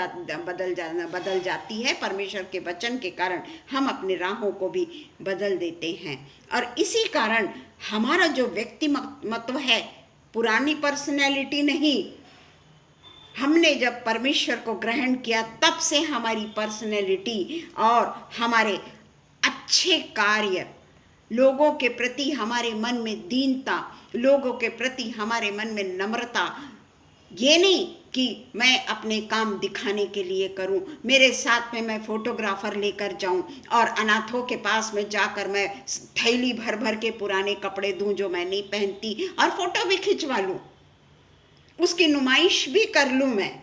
A: जाती है। परमेश्वर के वचन के कारण हम अपनी राहों को भी बदल देते हैं और इसी कारण हमारा जो व्यक्तिमत्व है, पुरानी पर्सनैलिटी नहीं, हमने जब परमेश्वर को ग्रहण किया तब से हमारी पर्सनैलिटी और हमारे अच्छे कार्य, लोगों के प्रति हमारे मन में दीनता, लोगों के प्रति हमारे मन में नम्रता, ये नहीं कि मैं अपने काम दिखाने के लिए करूं, मेरे साथ में मैं फोटोग्राफर लेकर जाऊं और अनाथों के पास में जाकर मैं थैली भर भर के पुराने कपड़े दूं जो मैं नहीं पहनती और फोटो भी खिंचवा लूं, उसकी नुमाइश भी कर लूं मैं।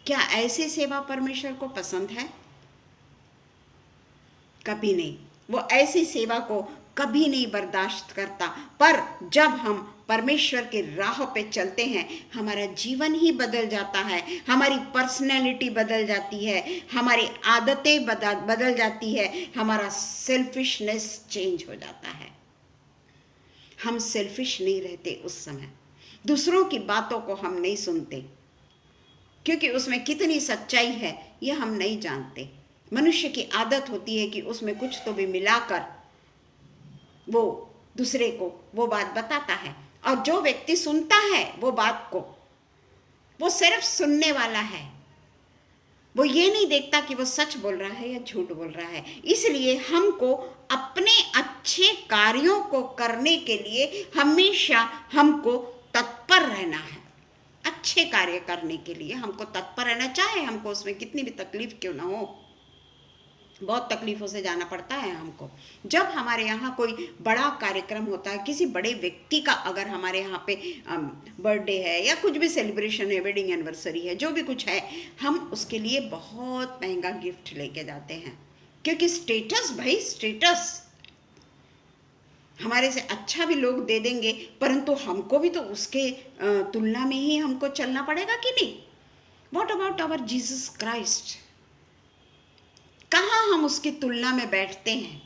A: क्या ऐसी सेवा परमेश्वर को पसंद है? कभी नहीं। वो ऐसी सेवा को कभी नहीं बर्दाश्त करता। पर जब हम परमेश्वर के राह पे चलते हैं, हमारा जीवन ही बदल जाता है, हमारी पर्सनैलिटी बदल जाती है, हमारी आदतें बदल जाती है, हमारा सेल्फिशनेस चेंज हो जाता है। हम सेल्फिश नहीं रहते उस समय, दूसरों की बातों को हम नहीं सुनते, क्योंकि उसमें कितनी सच्चाई है ये हम नहीं जानते। मनुष्य की आदत होती है कि उसमें कुछ तो भी मिलाकर वो दूसरे को वो बात बताता है, और जो व्यक्ति सुनता है वो बात को, वो सिर्फ सुनने वाला है, वो ये नहीं देखता कि वो सच बोल रहा है या झूठ बोल रहा है। इसलिए हमको अपने अच्छे कार्यों को करने के लिए हमेशा हमको तत्पर रहना है। अच्छे कार्य करने के लिए हमको तत्पर रहना, चाहे हमको उसमें कितनी भी तकलीफ क्यों ना हो। बहुत तकलीफों से जाना पड़ता है हमको। जब हमारे यहाँ कोई बड़ा कार्यक्रम होता है, किसी बड़े व्यक्ति का अगर हमारे यहाँ पे बर्थडे है या कुछ भी सेलिब्रेशन है, वेडिंग एनिवर्सरी है, जो भी कुछ है, हम उसके लिए बहुत महंगा गिफ्ट लेके जाते हैं। क्योंकि स्टेटस, भाई स्टेटस, हमारे से अच्छा भी लोग दे देंगे, परंतु हमको भी तो उसके तुलना में ही हमको चलना पड़ेगा कि नहीं। What about our Jesus Christ? कहाँ हम उसकी तुलना में बैठते हैं?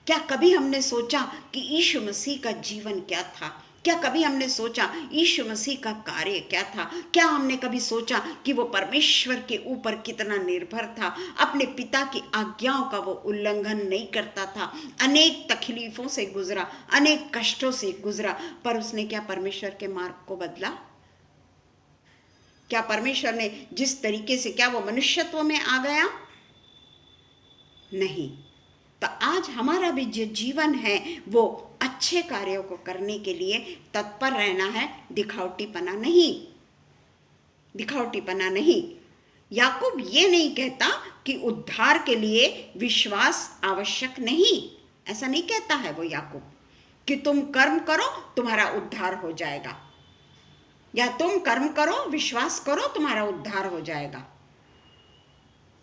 A: क्या कभी हमने सोचा कि यीशु मसीह का जीवन क्या था? क्या कभी हमने सोचा यीशु मसीह का कार्य क्या था? क्या हमने कभी सोचा कि वो परमेश्वर के ऊपर कितना निर्भर था? अपने पिता की आज्ञाओं का वो उल्लंघन नहीं करता था। अनेक तकलीफों से गुजरा, अनेक कष्टों से गुजरा, पर उसने क्या परमेश्वर के मार्ग को बदला? क्या परमेश्वर ने जिस तरीके से, क्या वो मनुष्यत्व में आ गया? नहीं। तो आज हमारा भी जो जीवन है वो अच्छे कार्यों को करने के लिए तत्पर रहना है, दिखावटीपना नहीं, दिखावटीपना नहीं। याकूब ये नहीं कहता कि उद्धार के लिए विश्वास आवश्यक नहीं, ऐसा नहीं कहता है वो याकूब कि तुम कर्म करो तुम्हारा उद्धार हो जाएगा, या तुम कर्म करो विश्वास करो तुम्हारा उद्धार हो जाएगा।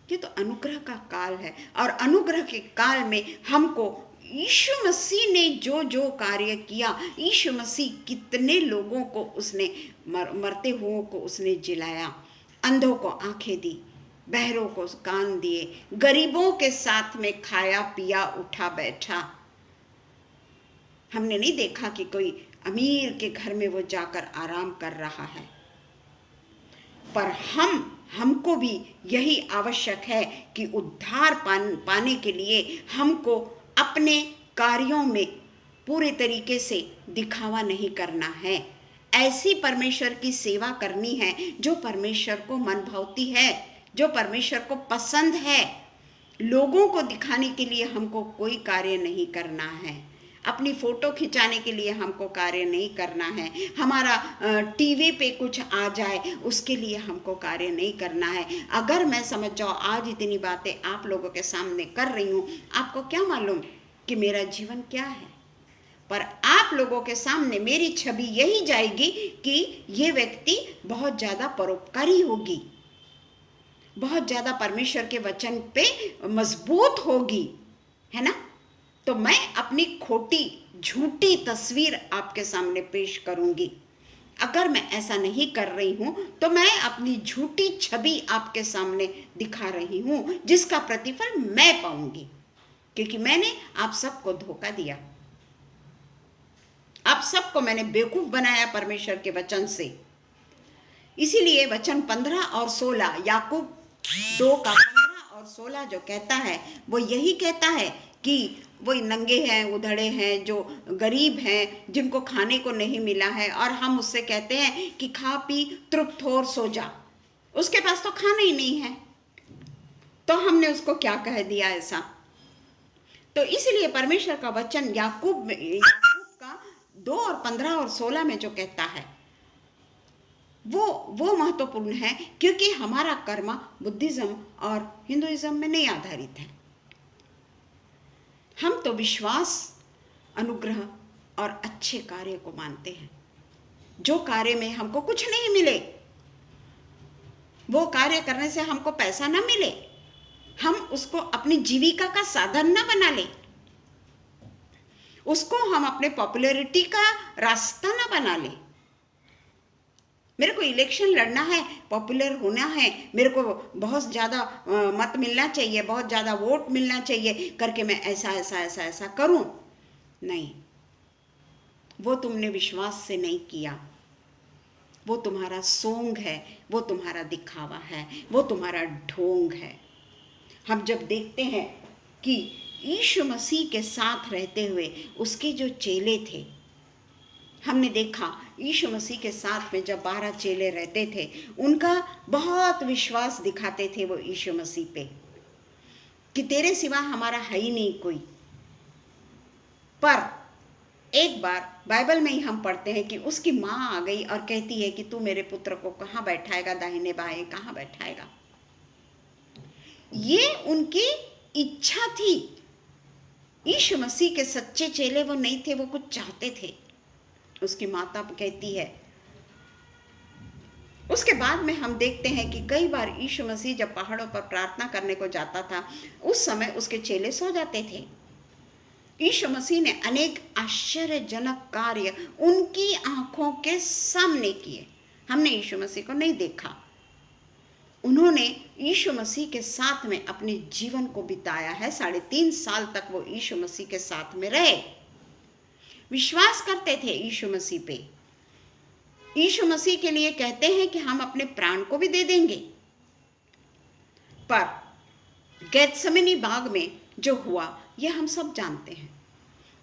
A: ये तो अनुग्रह का काल है, और अनुग्रह के काल में हमको यीशु मसीह ने जो जो कार्य किया, यीशु मसीह कितने लोगों को उसने मरते हुओं को उसने जिलाया, अंधों को आंखें दी, बहरों को कान दिए, गरीबों के साथ में खाया पिया उठा बैठा। हमने नहीं देखा कि कोई अमीर के घर में वो जाकर आराम कर रहा है। पर हमको भी यही आवश्यक है कि उद्धार पाने के लिए हमको अपने कार्यों में पूरे तरीके से दिखावा नहीं करना है। ऐसी परमेश्वर की सेवा करनी है जो परमेश्वर को मन भावती है, जो परमेश्वर को पसंद है। लोगों को दिखाने के लिए हमको कोई कार्य नहीं करना है। अपनी फोटो खिंचाने के लिए हमको कार्य नहीं करना है। हमारा टीवी पे कुछ आ जाए उसके लिए हमको कार्य नहीं करना है। अगर मैं समझ जाओ आज इतनी बातें आप लोगों के सामने कर रही हूँ, आपको क्या मालूम कि मेरा जीवन क्या है, पर आप लोगों के सामने मेरी छवि यही जाएगी कि ये व्यक्ति बहुत ज़्यादा परोपकारी होगी, बहुत ज़्यादा परमेश्वर के वचन पे मजबूत होगी, है ना। तो मैं अपनी खोटी झूठी तस्वीर आपके सामने पेश करूंगी। अगर मैं ऐसा नहीं कर रही हूं तो मैं अपनी झूठी छवि आपके सामने दिखा रही हूं, जिसका प्रतिफल मैं पाऊंगी, क्योंकि मैंने आप सबको धोखा दिया, आप सबको मैंने बेवकूफ बनाया परमेश्वर के वचन से। इसीलिए वचन 15 और 16, याकूब 2 का 15 और 16 जो कहता है वो यही कहता है कि वो नंगे हैं, उधड़े हैं, जो गरीब हैं, जिनको खाने को नहीं मिला है, और हम उससे कहते हैं कि खा पी तृप्त हो और सो जा। उसके पास तो खाना ही नहीं है, तो हमने उसको क्या कह दिया ऐसा। तो इसलिए परमेश्वर का वचन याकूब का 2 और 15 और 16 में जो कहता है वो महत्वपूर्ण है, क्योंकि हमारा कर्म बुद्धिज्म और हिंदुइज्म में नहीं आधारित है। हम तो विश्वास, अनुग्रह और अच्छे कार्य को मानते हैं। जो कार्य में हमको कुछ नहीं मिले, वो कार्य करने से हमको पैसा ना मिले, हम उसको अपनी जीविका का साधन ना बना ले, उसको हम अपने पॉपुलैरिटी का रास्ता ना बना ले। मेरे को इलेक्शन लड़ना है, पॉपुलर होना है, मेरे को बहुत ज़्यादा मत मिलना चाहिए, बहुत ज़्यादा वोट मिलना चाहिए करके मैं ऐसा ऐसा ऐसा ऐसा करूं। नहीं, वो तुमने विश्वास से नहीं किया, वो तुम्हारा सोंग है, वो तुम्हारा दिखावा है, वो तुम्हारा ढोंग है। हम जब देखते हैं कि यीशु मसीह के साथ रहते हुए उसके जो चेले थे, हमने देखा यीशु मसीह के साथ में जब 12 चेले रहते थे, उनका बहुत विश्वास दिखाते थे वो यीशु मसीह पे कि तेरे सिवा हमारा है ही नहीं कोई। पर एक बार बाइबल में ही हम पढ़ते हैं कि उसकी माँ आ गई और कहती है कि तू मेरे पुत्र को कहाँ बैठाएगा, दाहिने बाएं कहाँ बैठाएगा। ये उनकी इच्छा थी। यीशु मसीह के सच्चे चेले वो नहीं थे, वो कुछ चाहते थे। उसकी माता कहती है। उसके बाद में हम देखते हैं कि कई बार यीशु मसीह जब पहाड़ों पर प्रार्थना करने को जाता था, उस समय उसके चेले सो जाते थे। यीशु मसीह ने अनेक आश्चर्यजनक कार्य उनकी आंखों के सामने किए। हमने यीशु मसीह को नहीं देखा, उन्होंने यीशु मसीह के साथ में अपने जीवन को बिताया है। 3.5 साल तक वो यीशु मसीह के साथ में रहे, विश्वास करते थे यीशु मसीह पे। यीशु मसीह के लिए कहते हैं कि हम अपने प्राण को भी दे देंगे। पर गेत्सेमनी बाग में जो हुआ यह हम सब जानते हैं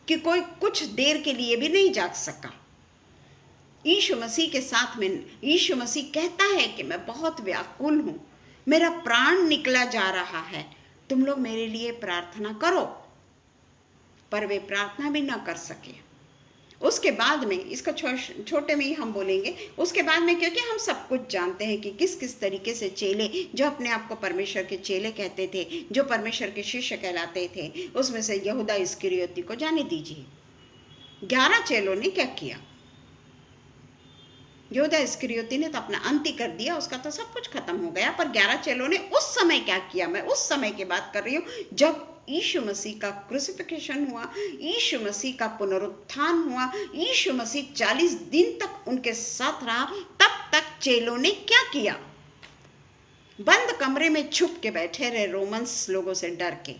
A: कि कोई कुछ देर के लिए भी नहीं जाग सका। यीशु मसीह के साथ में यीशु मसीह कहता है कि मैं बहुत व्याकुल हूं, मेरा प्राण निकला जा रहा है, तुम लोग मेरे लिए प्रार्थना करो। पर वे प्रार्थना भी ना कर सके। उसके बाद में इसका छोटे में ही हम बोलेंगे, उसके बाद में, क्योंकि हम सब कुछ जानते हैं कि किस किस तरीके से चेले जो अपने आप को परमेश्वर के चेले कहते थे, जो परमेश्वर के शिष्य कहलाते थे, उसमें से यहूदा इस्करियोती को जाने दीजिए। 11 चेलों ने क्या किया? यहूदा इस्करियोती ने तो अपना अंत ही कर दिया, उसका तो सब कुछ खत्म हो गया। पर 11 चेलों ने उस समय क्या किया? मैं उस समय की बात कर रही हूँ जब यीशु मसीह का क्रूसिफिक्शन हुआ, यीशु मसीह का पुनरुत्थान हुआ, यीशु मसीह 40 दिन तक उनके साथ रहा। तब तक चेलों ने क्या किया? बंद कमरे में छुप के बैठे रहे रोमन्स लोगों से डर के।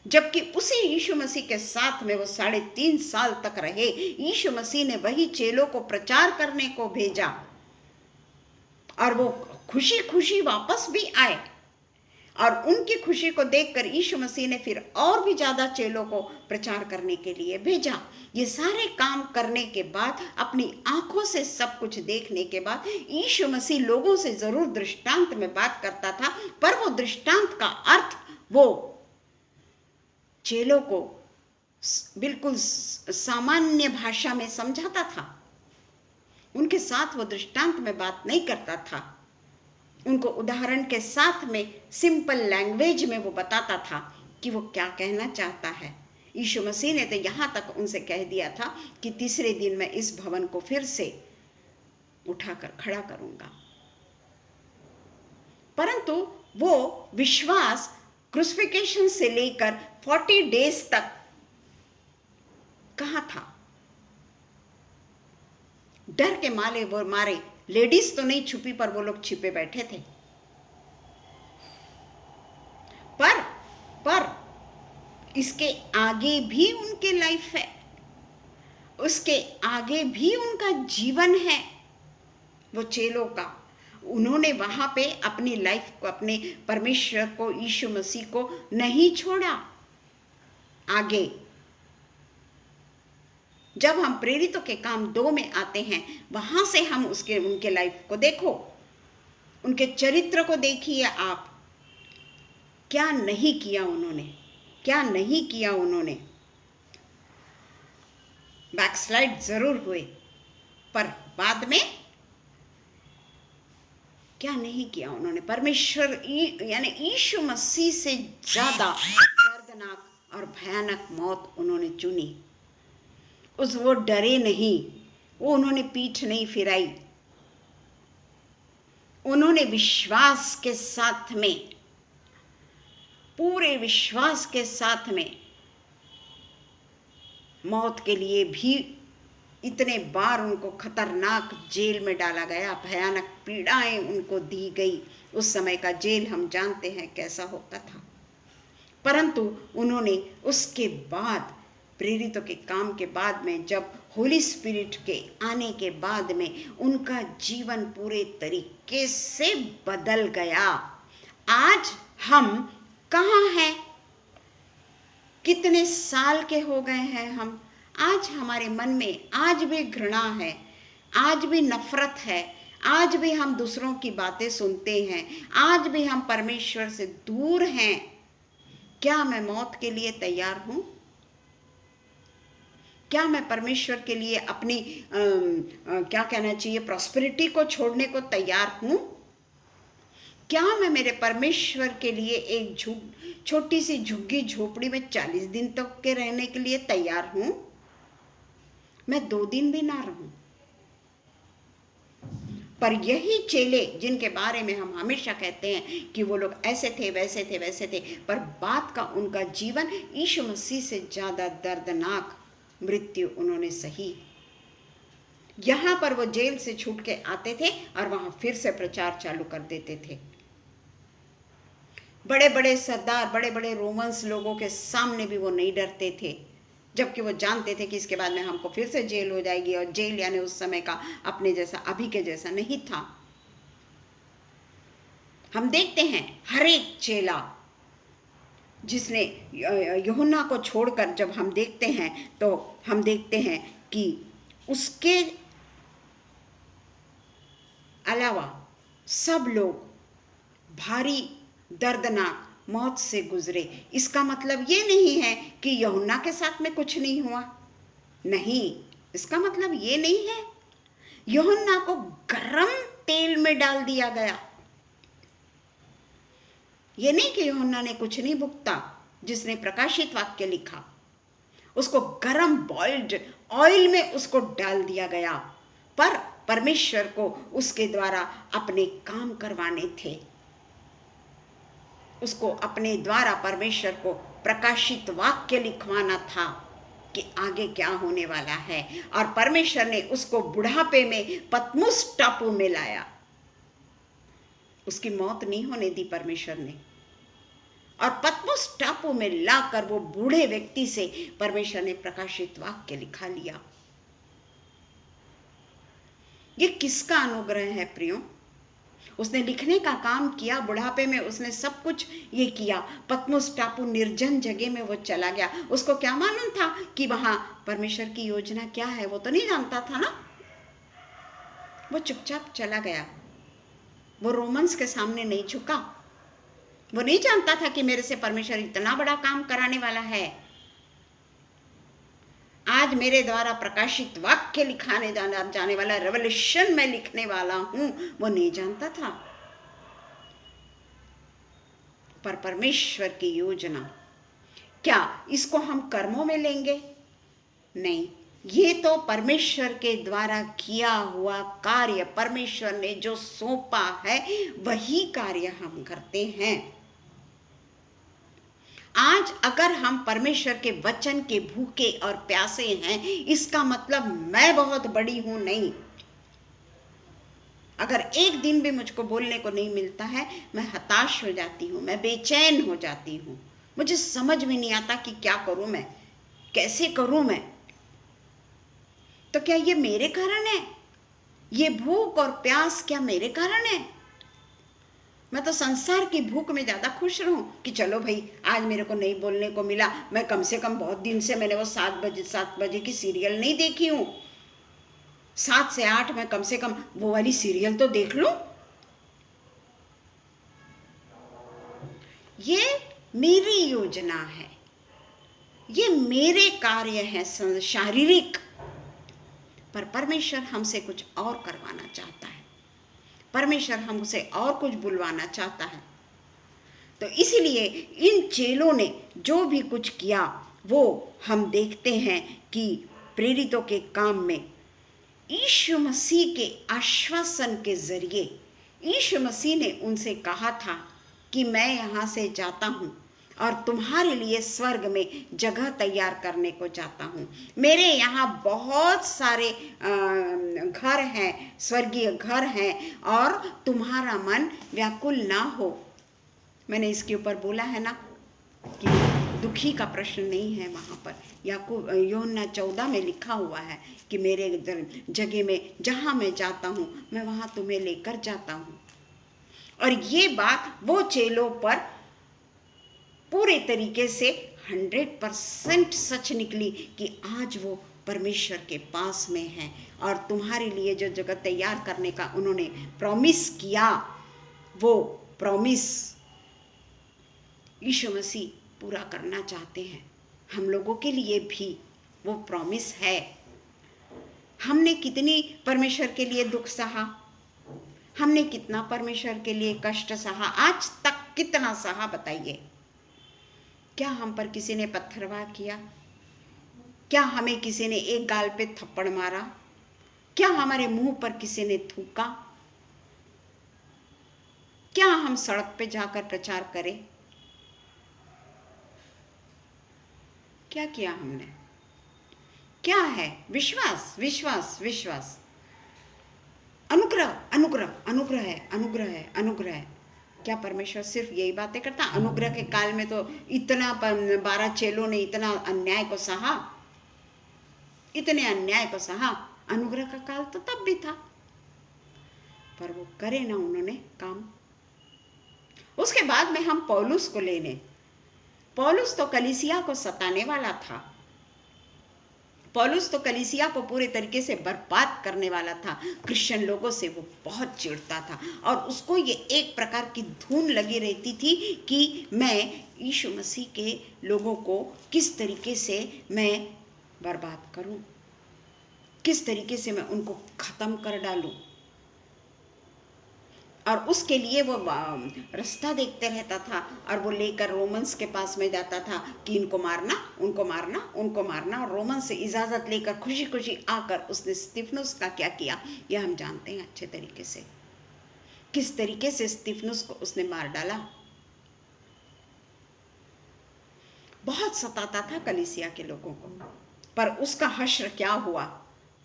A: जबकि उसी यीशु मसीह के साथ में वो 3.5 साल तक रहे। यीशु मसीह ने वही चेलों को प्रचार करने को भेजा और वो खुशी खुशी वापस भी आए। और उनकी खुशी को देखकर यीशु मसीह ने फिर और भी ज्यादा चेलों को प्रचार करने के लिए भेजा। ये सारे काम करने के बाद, अपनी आंखों से सब कुछ देखने के बाद, यीशु मसीह लोगों से जरूर दृष्टांत में बात करता था, पर वो दृष्टांत का अर्थ वो चेलों को बिल्कुल सामान्य भाषा में समझाता था। उनके साथ वो दृष्टांत में बात नहीं करता था, उनको उदाहरण के साथ में सिंपल लैंग्वेज में वो बताता था कि वो क्या कहना चाहता है। यीशु मसीह ने तो यहाँ तक उनसे कह दिया था कि तीसरे दिन मैं इस भवन को फिर से उठाकर खड़ा करूंगा। परंतु वो विश्वास क्रूसिफिक्शन से लेकर 40 डेज तक कहाँ था? डर के मारे लेडीज तो नहीं छुपी, पर वो लोग छिपे बैठे थे। पर इसके आगे भी उनके लाइफ है, उसके आगे भी उनका जीवन है वो चेलों का। उन्होंने वहां पे अपनी लाइफ को, अपने परमेश्वर को, यीशु मसीह को नहीं छोड़ा। आगे जब हम प्रेरितों के काम 2 में आते हैं, वहां से हम उनके लाइफ को देखो, उनके चरित्र को देखिए आप। क्या नहीं किया उन्होंने, क्या नहीं किया उन्होंने। बैकस्लाइड जरूर हुए, पर बाद में क्या नहीं किया उन्होंने। परमेश्वर यानी यीशु मसीह से ज्यादा दर्दनाक और भयानक मौत उन्होंने चुनी। वो डरे नहीं, वो उन्होंने पीठ नहीं फिराई, उन्होंने विश्वास के साथ में, पूरे विश्वास के साथ में मौत के लिए भी इतने बार उनको खतरनाक जेल में डाला गया, भयानक पीड़ाएं उनको दी गई। उस समय का जेल हम जानते हैं कैसा होता था। परंतु उन्होंने उसके बाद, प्रेरितों के काम के बाद में, जब होली स्पिरिट के आने के बाद में, उनका जीवन पूरे तरीके से बदल गया। आज हम कहाँ हैं? कितने साल के हो गए हैं हम? आज हमारे मन में आज भी घृणा है, आज भी नफरत है, आज भी हम दूसरों की बातें सुनते हैं, आज भी हम परमेश्वर से दूर हैं, क्या मैं मौत के लिए तैयार हूं? क्या मैं परमेश्वर के लिए अपनी क्या कहना चाहिए, प्रॉस्पेरिटी को छोड़ने को तैयार हूं? क्या मैं मेरे परमेश्वर के लिए एक छोटी सी झुग्गी झोपड़ी में 40 दिन तक के रहने के लिए तैयार हूं? मैं 2 दिन भी ना रहूं। पर यही चेले जिनके बारे में हम हमेशा कहते हैं कि वो लोग ऐसे थे वैसे थे वैसे थे, पर बात का उनका जीवन यीशु मसीह से ज्यादा दर्दनाक मृत्यु उन्होंने सही। यहां पर वो जेल से छूट के आते थे और वहां फिर से प्रचार चालू कर देते थे। बड़े बड़े सरदार, बड़े बड़े रोमन्स लोगों के सामने भी वो नहीं डरते थे, जबकि वो जानते थे कि इसके बाद में हमको फिर से जेल हो जाएगी। और जेल यानी उस समय का अपने जैसा, अभी के जैसा नहीं था। हम देखते हैं हर एक चेला जिसने यूहन्ना को छोड़कर, जब हम देखते हैं तो हम देखते हैं कि उसके अलावा सब लोग भारी दर्दनाक मौत से गुजरे। इसका मतलब ये नहीं है कि यूहन्ना के साथ में कुछ नहीं हुआ, नहीं, इसका मतलब ये नहीं है। यूहन्ना को गरम तेल में डाल दिया गया। ये नहीं कि यूहन्ना ने कुछ नहीं भुगता। जिसने प्रकाशित वाक्य लिखा उसको गरम बॉइल्ड ऑयल में उसको डाल दिया गया, पर परमेश्वर को उसके द्वारा अपने काम करवाने थे। उसको अपने द्वारा परमेश्वर को प्रकाशित वाक्य लिखवाना था कि आगे क्या होने वाला है। और परमेश्वर ने उसको बुढ़ापे में पतमुस टापू में लाया। उसकी मौत नहीं होने दी परमेश्वर ने, और पतमुस टापू में लाकर वो बूढ़े व्यक्ति से परमेश्वर ने प्रकाशित वाक्य लिखा लिया। ये किसका अनुग्रह है प्रियो? उसने लिखने का काम किया, बुढ़ापे में उसने सब कुछ ये किया। पतमुस टापू निर्जन जगह में वो चला गया। उसको क्या मालूम था कि वहां परमेश्वर की योजना क्या है? वो तो नहीं जानता था ना। वो चुपचाप चला गया। वो रोमन्स के सामने नहीं झुका। वो नहीं जानता था कि मेरे से परमेश्वर इतना बड़ा काम कराने वाला है। आज मेरे द्वारा प्रकाशित वाक्य लिखाने जाने वाला, रेवल्यूशन में लिखने वाला हूं, वो नहीं जानता था। पर परमेश्वर की योजना, क्या इसको हम कर्मों में लेंगे? नहीं, ये तो परमेश्वर के द्वारा किया हुआ कार्य, परमेश्वर ने जो सौंपा है वही कार्य हम करते हैं। आज अगर हम परमेश्वर के वचन के भूखे और प्यासे हैं, इसका मतलब मैं बहुत बड़ी हूं, नहीं। अगर एक दिन भी मुझको बोलने को नहीं मिलता है, मैं हताश हो जाती हूं, मैं बेचैन हो जाती हूं। मुझे समझ में नहीं आता कि क्या करूं मैं, कैसे करूं मैं। तो क्या ये मेरे कारण है? ये भूख और प्यास क्या मेरे कारण है? मैं तो संसार की भूख में ज्यादा खुश रहूं कि चलो भाई आज मेरे को नहीं बोलने को मिला, मैं कम से कम, बहुत दिन से मैंने वो 7 बजे की सीरियल नहीं देखी हूं, 7 से 8 मैं कम से कम वो वाली सीरियल तो देख लूं। ये मेरी योजना है, ये मेरे कार्य है शारीरिक, पर परमेश्वर हमसे कुछ और करवाना चाहता है। परमेश्वर हमसे और कुछ बुलवाना चाहता है। तो इसीलिए इन चेलों ने जो भी कुछ किया वो हम देखते हैं कि प्रेरितों के काम में यीशु मसीह के आश्वासन के जरिए यीशु मसीह ने उनसे कहा था कि मैं यहाँ से जाता हूँ और तुम्हारे लिए स्वर्ग में जगह तैयार करने को जाता हूँ। मेरे यहाँ बहुत सारे घर हैं, स्वर्गीय घर हैं, और तुम्हारा मन व्याकुल ना हो। मैंने इसके ऊपर बोला है ना कि दुखी का प्रश्न नहीं है वहाँ पर। याकूब यूहन्ना 14 में लिखा हुआ है कि मेरे जगह में जहाँ मैं जाता हूँ मैं वहाँ तुम्हें लेकर जाता हूँ। और ये बात वो चेलों पर पूरे तरीके से 100% सच निकली कि आज वो परमेश्वर के पास में है और तुम्हारे लिए जो जगह तैयार करने का उन्होंने प्रॉमिस किया, वो प्रॉमिस यीशु मसीह पूरा करना चाहते हैं। हम लोगों के लिए भी वो प्रॉमिस है। हमने कितनी परमेश्वर के लिए दुख सहा, हमने कितना परमेश्वर के लिए कष्ट सहा, आज तक कितना सहा बताइए। क्या हम पर किसी ने पत्थरवाह किया? क्या हमें किसी ने एक गाल पे थप्पड़ मारा? क्या हमारे मुंह पर किसी ने थूका? क्या हम सड़क पे जाकर प्रचार करें? क्या किया हमने? क्या है? विश्वास, विश्वास, विश्वास। अनुग्रह, अनुग्रह, अनुग्रह है, अनुग्रह है, अनुग्रह है। क्या परमेश्वर सिर्फ यही बातें करता? अनुग्रह के काल में तो इतना 12 चेलों ने इतना अन्याय को सहा, इतने अन्याय को सहा। अनुग्रह का काल तो तब भी था, पर वो करे ना उन्होंने काम। उसके बाद में हम पौलुस को लेने, पौलुस तो कलीसिया को सताने वाला था, पौलुस तो कलीसिया को पूरे तरीके से बर्बाद करने वाला था। क्रिश्चियन लोगों से वो बहुत चिढ़ता था और उसको ये एक प्रकार की धुन लगी रहती थी कि मैं यीशु मसीह के लोगों को किस तरीके से मैं बर्बाद करूं, किस तरीके से मैं उनको खत्म कर डालूं। और उसके लिए वो रास्ता देखते रहता था और वो लेकर रोमन्स के पास में जाता था कि इनको मारना, उनको मारना, उनको मारना। और रोमन से इजाज़त लेकर खुशी खुशी आकर उसने स्तिफनुस का क्या किया ये हम जानते हैं अच्छे तरीके से। किस तरीके से स्तिफनुस को उसने मार डाला। बहुत सताता था कलीसिया के लोगों को, पर उसका हश्र क्या हुआ?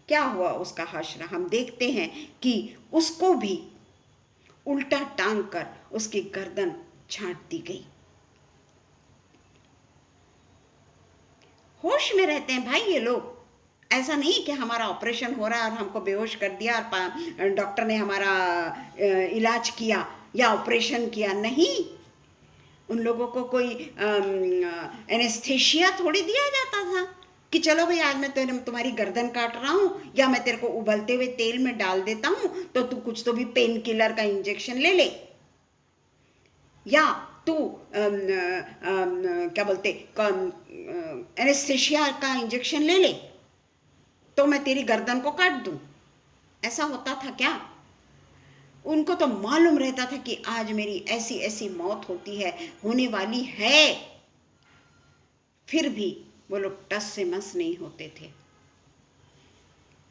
A: क्या हुआ उसका हश्र? हम देखते हैं कि उसको भी उल्टा टांग कर उसकी गर्दन छांट दी गई। होश में रहते हैं भाई ये लोग। ऐसा नहीं कि हमारा ऑपरेशन हो रहा है और हमको बेहोश कर दिया और डॉक्टर ने हमारा इलाज किया या ऑपरेशन किया। नहीं, उन लोगों को कोई एनेस्थेशिया थोड़ी दिया जाता था कि चलो भाई आज मैं तुम्हारी गर्दन काट रहा हूँ या मैं तेरे को उबलते हुए तेल में डाल देता हूँ तो तू कुछ तो भी पेन किलर का इंजेक्शन ले ले, या तू क्या बोलते एनेस्थेशिया का इंजेक्शन ले ले तो मैं तेरी गर्दन को काट दूं। ऐसा होता था क्या? उनको तो मालूम रहता था कि आज मेरी ऐसी ऐसी मौत होती है, होने वाली है, फिर भी वो लोग टस से मस नहीं होते थे।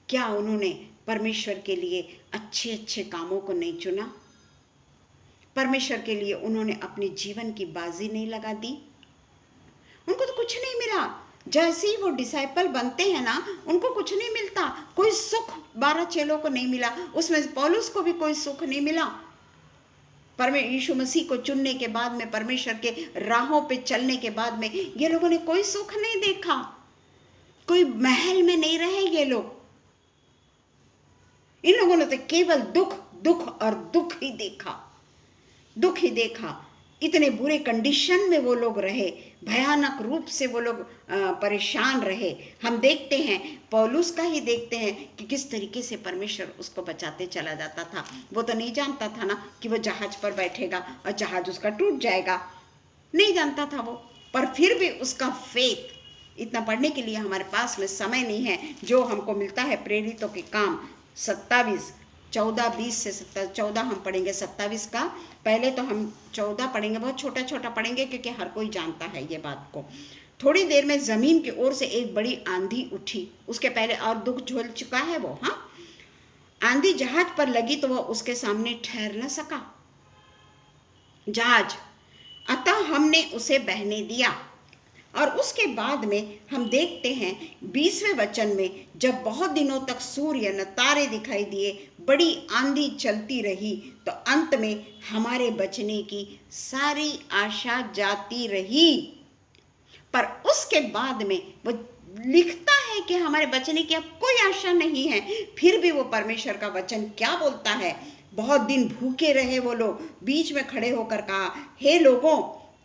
A: क्या उन्होंने परमेश्वर के लिए अच्छे अच्छे कामों को नहीं चुना? परमेश्वर के लिए उन्होंने अपने जीवन की बाजी नहीं लगा दी? उनको तो कुछ नहीं मिला। जैसे ही वो डिसाइपल बनते हैं ना, उनको कुछ नहीं मिलता, कोई सुख 12 चेलों को नहीं मिला, उसमें पौलुस को भी कोई सुख नहीं मिला। यीशु मसीह को चुनने के बाद में, परमेश्वर के राहों पे चलने के बाद में ये लोगों ने कोई सुख नहीं देखा, कोई महल में नहीं रहे ये लोग। इन लोगों ने तो केवल दुख, दुख और दुख ही देखा, दुख ही देखा। इतने बुरे कंडीशन में वो लोग रहे, भयानक रूप से वो लोग परेशान रहे। हम देखते हैं, पौलुस का ही देखते हैं कि किस तरीके से परमेश्वर उसको बचाते चला जाता था। वो तो नहीं जानता था ना कि वो जहाज पर बैठेगा और जहाज उसका टूट जाएगा, नहीं जानता था वो। पर फिर भी उसका फेथ, इतना पढ़ने के लिए हमारे पास में समय नहीं है। जो हमको मिलता है प्रेरितों के काम 27, 14, 20 से 14 हम पढ़ेंगे, 27 का। पहले तो हम 14 पढ़ेंगे, बहुत छोटा छोटा पढ़ेंगे क्योंकि हर कोई जानता है ये बात को। थोड़ी देर में जमीन की ओर से एक बड़ी आंधी उठी। उसके पहले और दुख झेल चुका है वो। हाँ, आंधी जहाज पर लगी तो वह उसके सामने ठहर न सका जहाज, अतः हमने उसे बहने दिया। और उसके बाद में हम देखते हैं 20वें वचन में, जब बहुत दिनों तक सूर्य न तारे दिखाई दिए, बड़ी आंधी चलती रही, तो अंत में हमारे बचने की सारी आशा जाती रही। पर उसके बाद में वो लिखता है कि हमारे बचने की अब कोई आशा नहीं है। फिर भी वो परमेश्वर का वचन क्या बोलता है? बहुत दिन भूखे रहे वो लोग, बीच में खड़े होकर कहा, हे लोगों,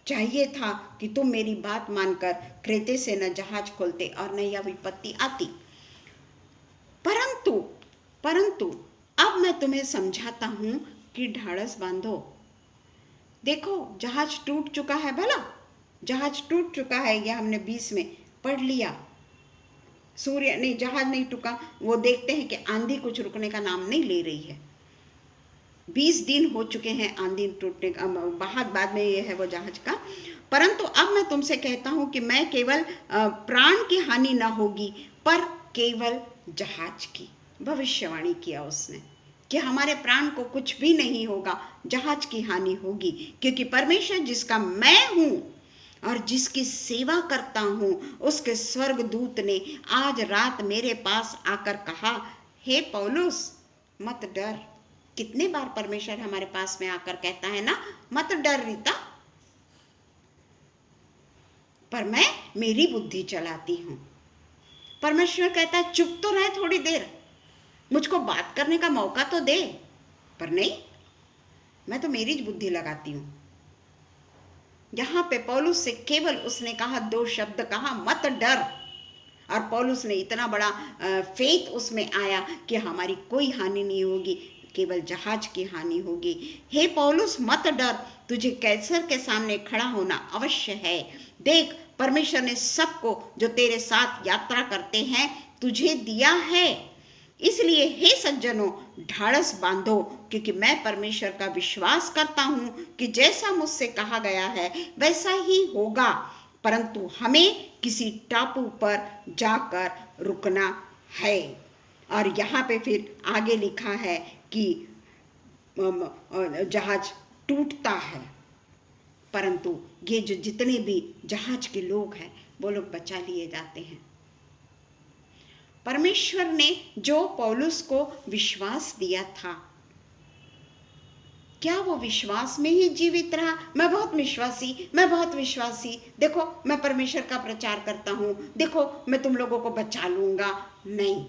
A: चाहिए था कि तुम मेरी बात मानकर क्रेते से न जहाज खोलते और न यह विपत्ति आती। परंतु परंतु अब मैं तुम्हें समझाता हूं कि ढाढ़स बांधो। देखो, जहाज टूट चुका है, भला जहाज टूट चुका है, यह हमने 20 में पढ़ लिया। सूर्य नहीं, जहाज नहीं टूटा। वो देखते हैं कि आंधी कुछ रुकने का नाम नहीं ले रही है। 20 दिन हो चुके हैं आंधी टूटने का, बाद में ये है वो जहाज का। परंतु अब मैं तुमसे कहता हूं कि मैं केवल प्राण की हानि न होगी, पर केवल जहाज की। भविष्यवाणी किया उसने कि हमारे प्राण को कुछ भी नहीं होगा, जहाज की हानि होगी, क्योंकि परमेश्वर जिसका मैं हूं और जिसकी सेवा करता हूं, उसके स्वर्गदूत ने आज रात मेरे पास आकर कहा, हे पौलुस मत डर। कितने बार परमेश्वर हमारे पास में आकर कहता है ना, मत डर रीता, पर मैं मेरी बुद्धि चलाती हूं। परमेश्वर कहता है चुप तो रहे थोड़ी देर, मुझको बात करने का मौका तो दे। पर नहीं, मैं तो मेरी बुद्धि लगाती हूं। यहां पे पौलुस से केवल उसने कहा 2 शब्द कहा, मत डर। और पौलुस ने इतना बड़ा फेथ उसमें आया कि हमारी कोई हानि नहीं होगी, केवल जहाज की हानि होगी। हे पौलुस मत डर, तुझे कैसर के सामने खड़ा होना अवश्य है। देख, परमेश्वर ने सबको जो तेरे साथ यात्रा करते हैं तुझे दिया है। इसलिए हे सज्जनों, ढाढ़स बांधो, क्योंकि मैं परमेश्वर का विश्वास करता हूं कि जैसा मुझसे कहा गया है वैसा ही होगा। परंतु हमें किसी टापू पर जाकर रुकना है। और यहाँ पे फिर आगे लिखा है कि जहाज टूटता है, परंतु ये जो जितने भी जहाज के लोग हैं वो लोग बचा लिए जाते हैं। परमेश्वर ने जो पौलुस को विश्वास दिया था, क्या वो विश्वास में ही जीवित रहा? मैं बहुत विश्वासी, देखो मैं परमेश्वर का प्रचार करता हूं, देखो मैं तुम लोगों को बचा लूंगा। नहीं,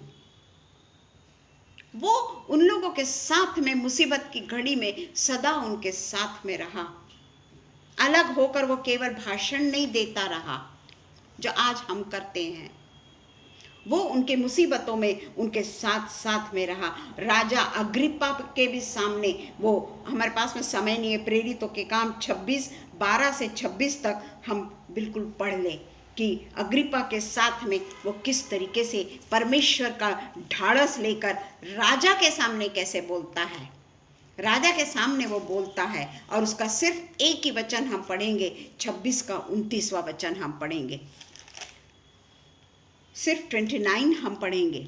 A: वो उन लोगों के साथ में मुसीबत की घड़ी में सदा उनके साथ में रहा। अलग होकर वो केवल भाषण नहीं देता रहा जो आज हम करते हैं, वो उनके मुसीबतों में उनके साथ साथ में रहा। राजा अग्रिप्पा के भी सामने वो, हमारे पास में समय नहीं है, प्रेरितों के काम 12 से 26 तक हम बिल्कुल पढ़ लें कि अग्रिप्पा के साथ में वो किस तरीके से परमेश्वर का ढाढ़स लेकर राजा के सामने कैसे बोलता है। राजा के सामने वो बोलता है और उसका सिर्फ एक ही वचन हम पढ़ेंगे, 26 का 29वां वचन हम पढ़ेंगे, सिर्फ 29 हम पढ़ेंगे।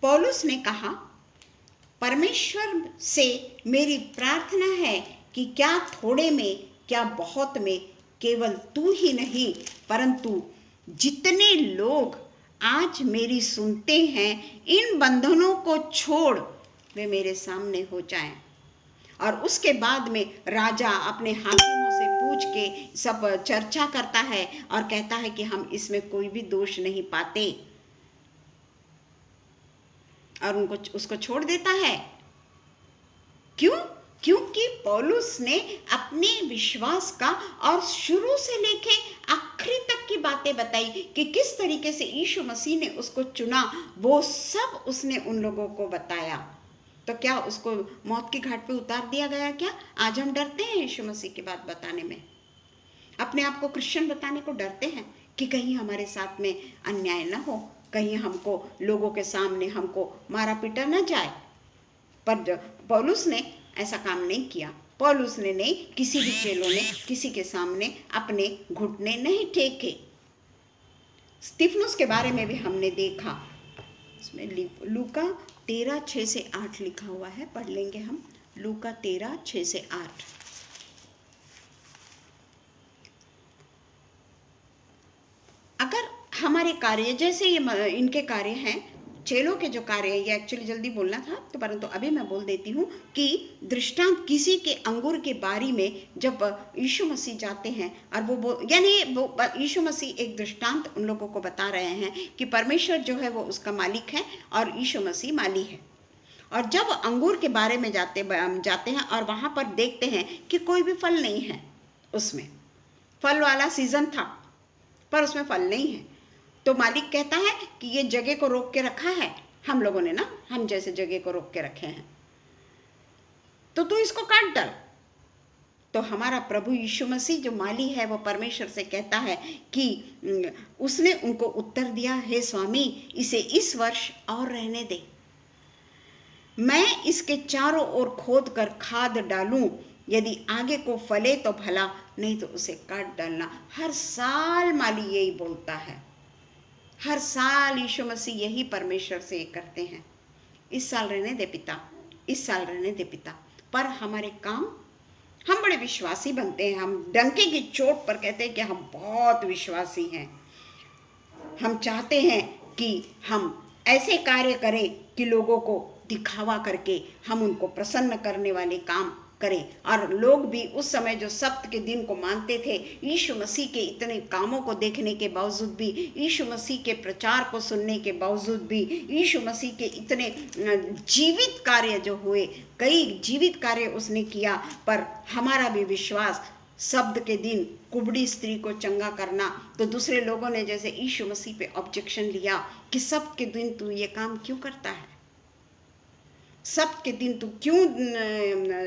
A: पौलुस ने कहा, परमेश्वर से मेरी प्रार्थना है कि क्या थोड़े में क्या बहुत में केवल तू ही नहीं परंतु जितने लोग आज मेरी सुनते हैं, इन बंधनों को छोड़ वे मेरे सामने हो जाएं। और उसके बाद में राजा अपने हाकिमों से पूछ के सब चर्चा करता है और कहता है कि हम इसमें कोई भी दोष नहीं पाते, और उसको छोड़ देता है। क्यों? क्योंकि पौलुस ने अपने विश्वास का और शुरू से लेके आखिरी तक की बातें बताई कि किस तरीके से यीशु मसीह ने उसको चुना, वो सब उसने उन लोगों को बताया। तो क्या उसको मौत के घाट पे उतार दिया गया क्या? आज हम डरते हैं यीशु मसीह की बात बताने में, अपने आप को क्रिश्चियन बताने को डरते हैं कि कहीं हमारे साथ में अन्याय न हो, कहीं हमको लोगों के सामने हमको मारा पीटा न जाए। पर पौलुस ने ऐसा काम नहीं किया। पौलुस ने नहीं, किसी भी चेलों ने किसी के सामने अपने घुटने नहीं टेके। स्तिफनुस के बारे में भी हमने देखा, इसमें लूका 13:6 से 8 लिखा हुआ है, पढ़ लेंगे हम। लूका 13:6 से 8। अगर हमारे कार्य जैसे ये इनके कार्य हैं, चेलों के जो कार्य है, ये एक्चुअली जल्दी बोलना था तो परंतु अभी मैं बोल देती हूँ कि दृष्टांत किसी के अंगूर के बारी में जब यीशु मसीह जाते हैं और वो यानी यीशु मसीह एक दृष्टांत उन लोगों को बता रहे हैं कि परमेश्वर जो है वो उसका मालिक है और यीशु मसीह माली है। और जब अंगूर के बारे में जाते हैं और वहाँ पर देखते हैं कि कोई भी फल नहीं है, उसमें फल वाला सीजन था पर उसमें फल नहीं है, तो मालिक कहता है कि ये जगह को रोक के रखा है हम लोगों ने ना, हम जैसे जगह को रोक के रखे हैं, तो तू इसको काट डाल। तो हमारा प्रभु यीशु मसीह जो माली है वो परमेश्वर से कहता है कि उसने उनको उत्तर दिया, हे स्वामी इसे इस वर्ष और रहने दे, मैं इसके चारों ओर खोद कर खाद डालूं, यदि आगे को फले तो भला, नहीं तो उसे काट डालना। हर साल माली यही बोलता है, हर साल यीशु मसीह यही परमेश्वर से करते हैं, इस साल रहने दे पिता, इस साल रहने दे पिता। पर हमारे काम, हम बड़े विश्वासी बनते हैं, हम डंके की चोट पर कहते हैं कि हम बहुत विश्वासी हैं, हम चाहते हैं कि हम ऐसे कार्य करें कि लोगों को दिखावा करके हम उनको प्रसन्न करने वाले काम करें। और लोग भी उस समय जो सप्त के दिन को मानते थे, यीशु मसीह के इतने कामों को देखने के बावजूद भी, यीशु मसीह के प्रचार को सुनने के बावजूद भी, यीशु मसीह के इतने जीवित कार्य जो हुए, कई जीवित कार्य उसने किया, पर हमारा भी विश्वास, शब्द के दिन कुबड़ी स्त्री को चंगा करना, तो दूसरे लोगों ने जैसे यीशु मसीह पे ऑब्जेक्शन लिया कि शब्द के दिन तू ये काम क्यों करता है, शब्द के दिन तू क्यों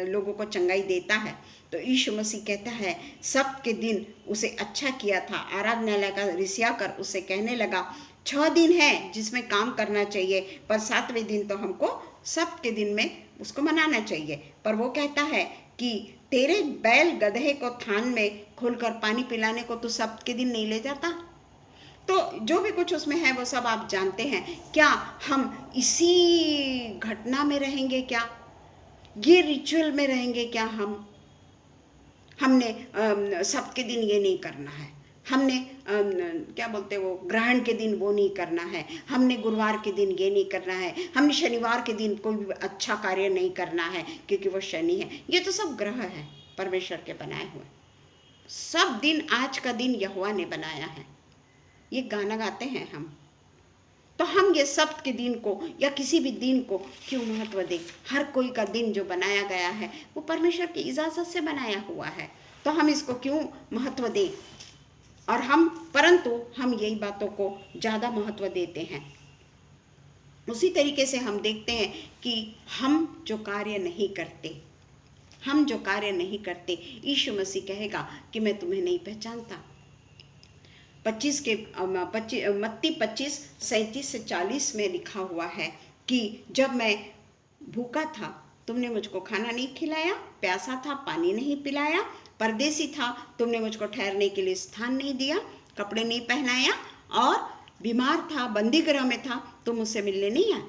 A: लोगों को चंगाई देता है। तो यीशु मसीह कहता है शब्द के दिन उसे अच्छा किया था। आराधनालय का रिसिया कर उससे कहने लगा 6 दिन है जिसमें काम करना चाहिए, पर 7वें दिन तो हमको शब्द के दिन में उसको मनाना चाहिए। पर वो कहता है कि तेरे बैल गधे को थान में खोलकर पानी पिलाने को तू शब्द के दिन नहीं ले जाता। तो जो भी कुछ उसमें है वो सब आप जानते हैं। क्या हम इसी घटना में रहेंगे? क्या ये रिचुअल में रहेंगे? क्या हमने शब्द के दिन ये नहीं करना है, हमने क्या बोलते वो ग्रहण के दिन वो नहीं करना है, हमने गुरुवार के दिन ये नहीं करना है, हमने शनिवार के दिन कोई भी अच्छा कार्य नहीं करना है क्योंकि वो शनि है। ये तो सब ग्रह है परमेश्वर के बनाए हुए। सब दिन आज का दिन यहोवा ने बनाया है, ये गाना गाते हैं हम। तो हम ये शब्द के दिन को या किसी भी दिन को क्यों महत्व दें? हर कोई का दिन जो बनाया गया है वो परमेश्वर की इजाजत से बनाया हुआ है, तो हम इसको क्यों महत्व दें? और परंतु हम यही बातों को ज़्यादा महत्व देते हैं। उसी तरीके से हम देखते हैं कि हम जो कार्य नहीं करते, यीशु मसीह कहेगा कि मैं तुम्हें नहीं पहचानता। मत्ती 25:37-40 में लिखा हुआ है कि जब मैं भूखा था तुमने मुझको खाना नहीं खिलाया, प्यासा था पानी नहीं पिलाया, परदेसी था तुमने मुझको ठहरने के लिए स्थान नहीं दिया, कपड़े नहीं पहनाया, और बीमार था बंदीगृह में था तुम मुझसे मिलने नहीं आए।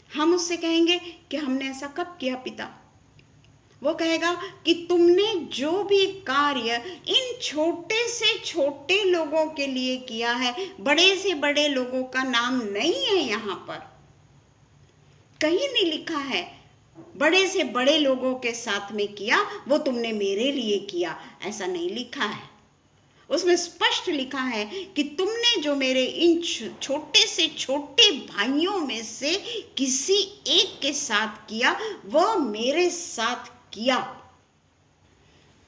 A: हम उससे कहेंगे कि हमने ऐसा कब किया पिता? वो कहेगा कि तुमने जो भी कार्य इन छोटे से छोटे लोगों के लिए किया है, बड़े से बड़े लोगों का नाम नहीं है यहाँ पर, कहीं नहीं लिखा है बड़े से बड़े लोगों के साथ में किया, वो तुमने मेरे लिए किया, ऐसा नहीं लिखा है। उसमें स्पष्ट लिखा है कि तुमने जो मेरे इन छोटे से छोटे भाइयों में से किसी एक के साथ किया, वो मेरे साथ किया।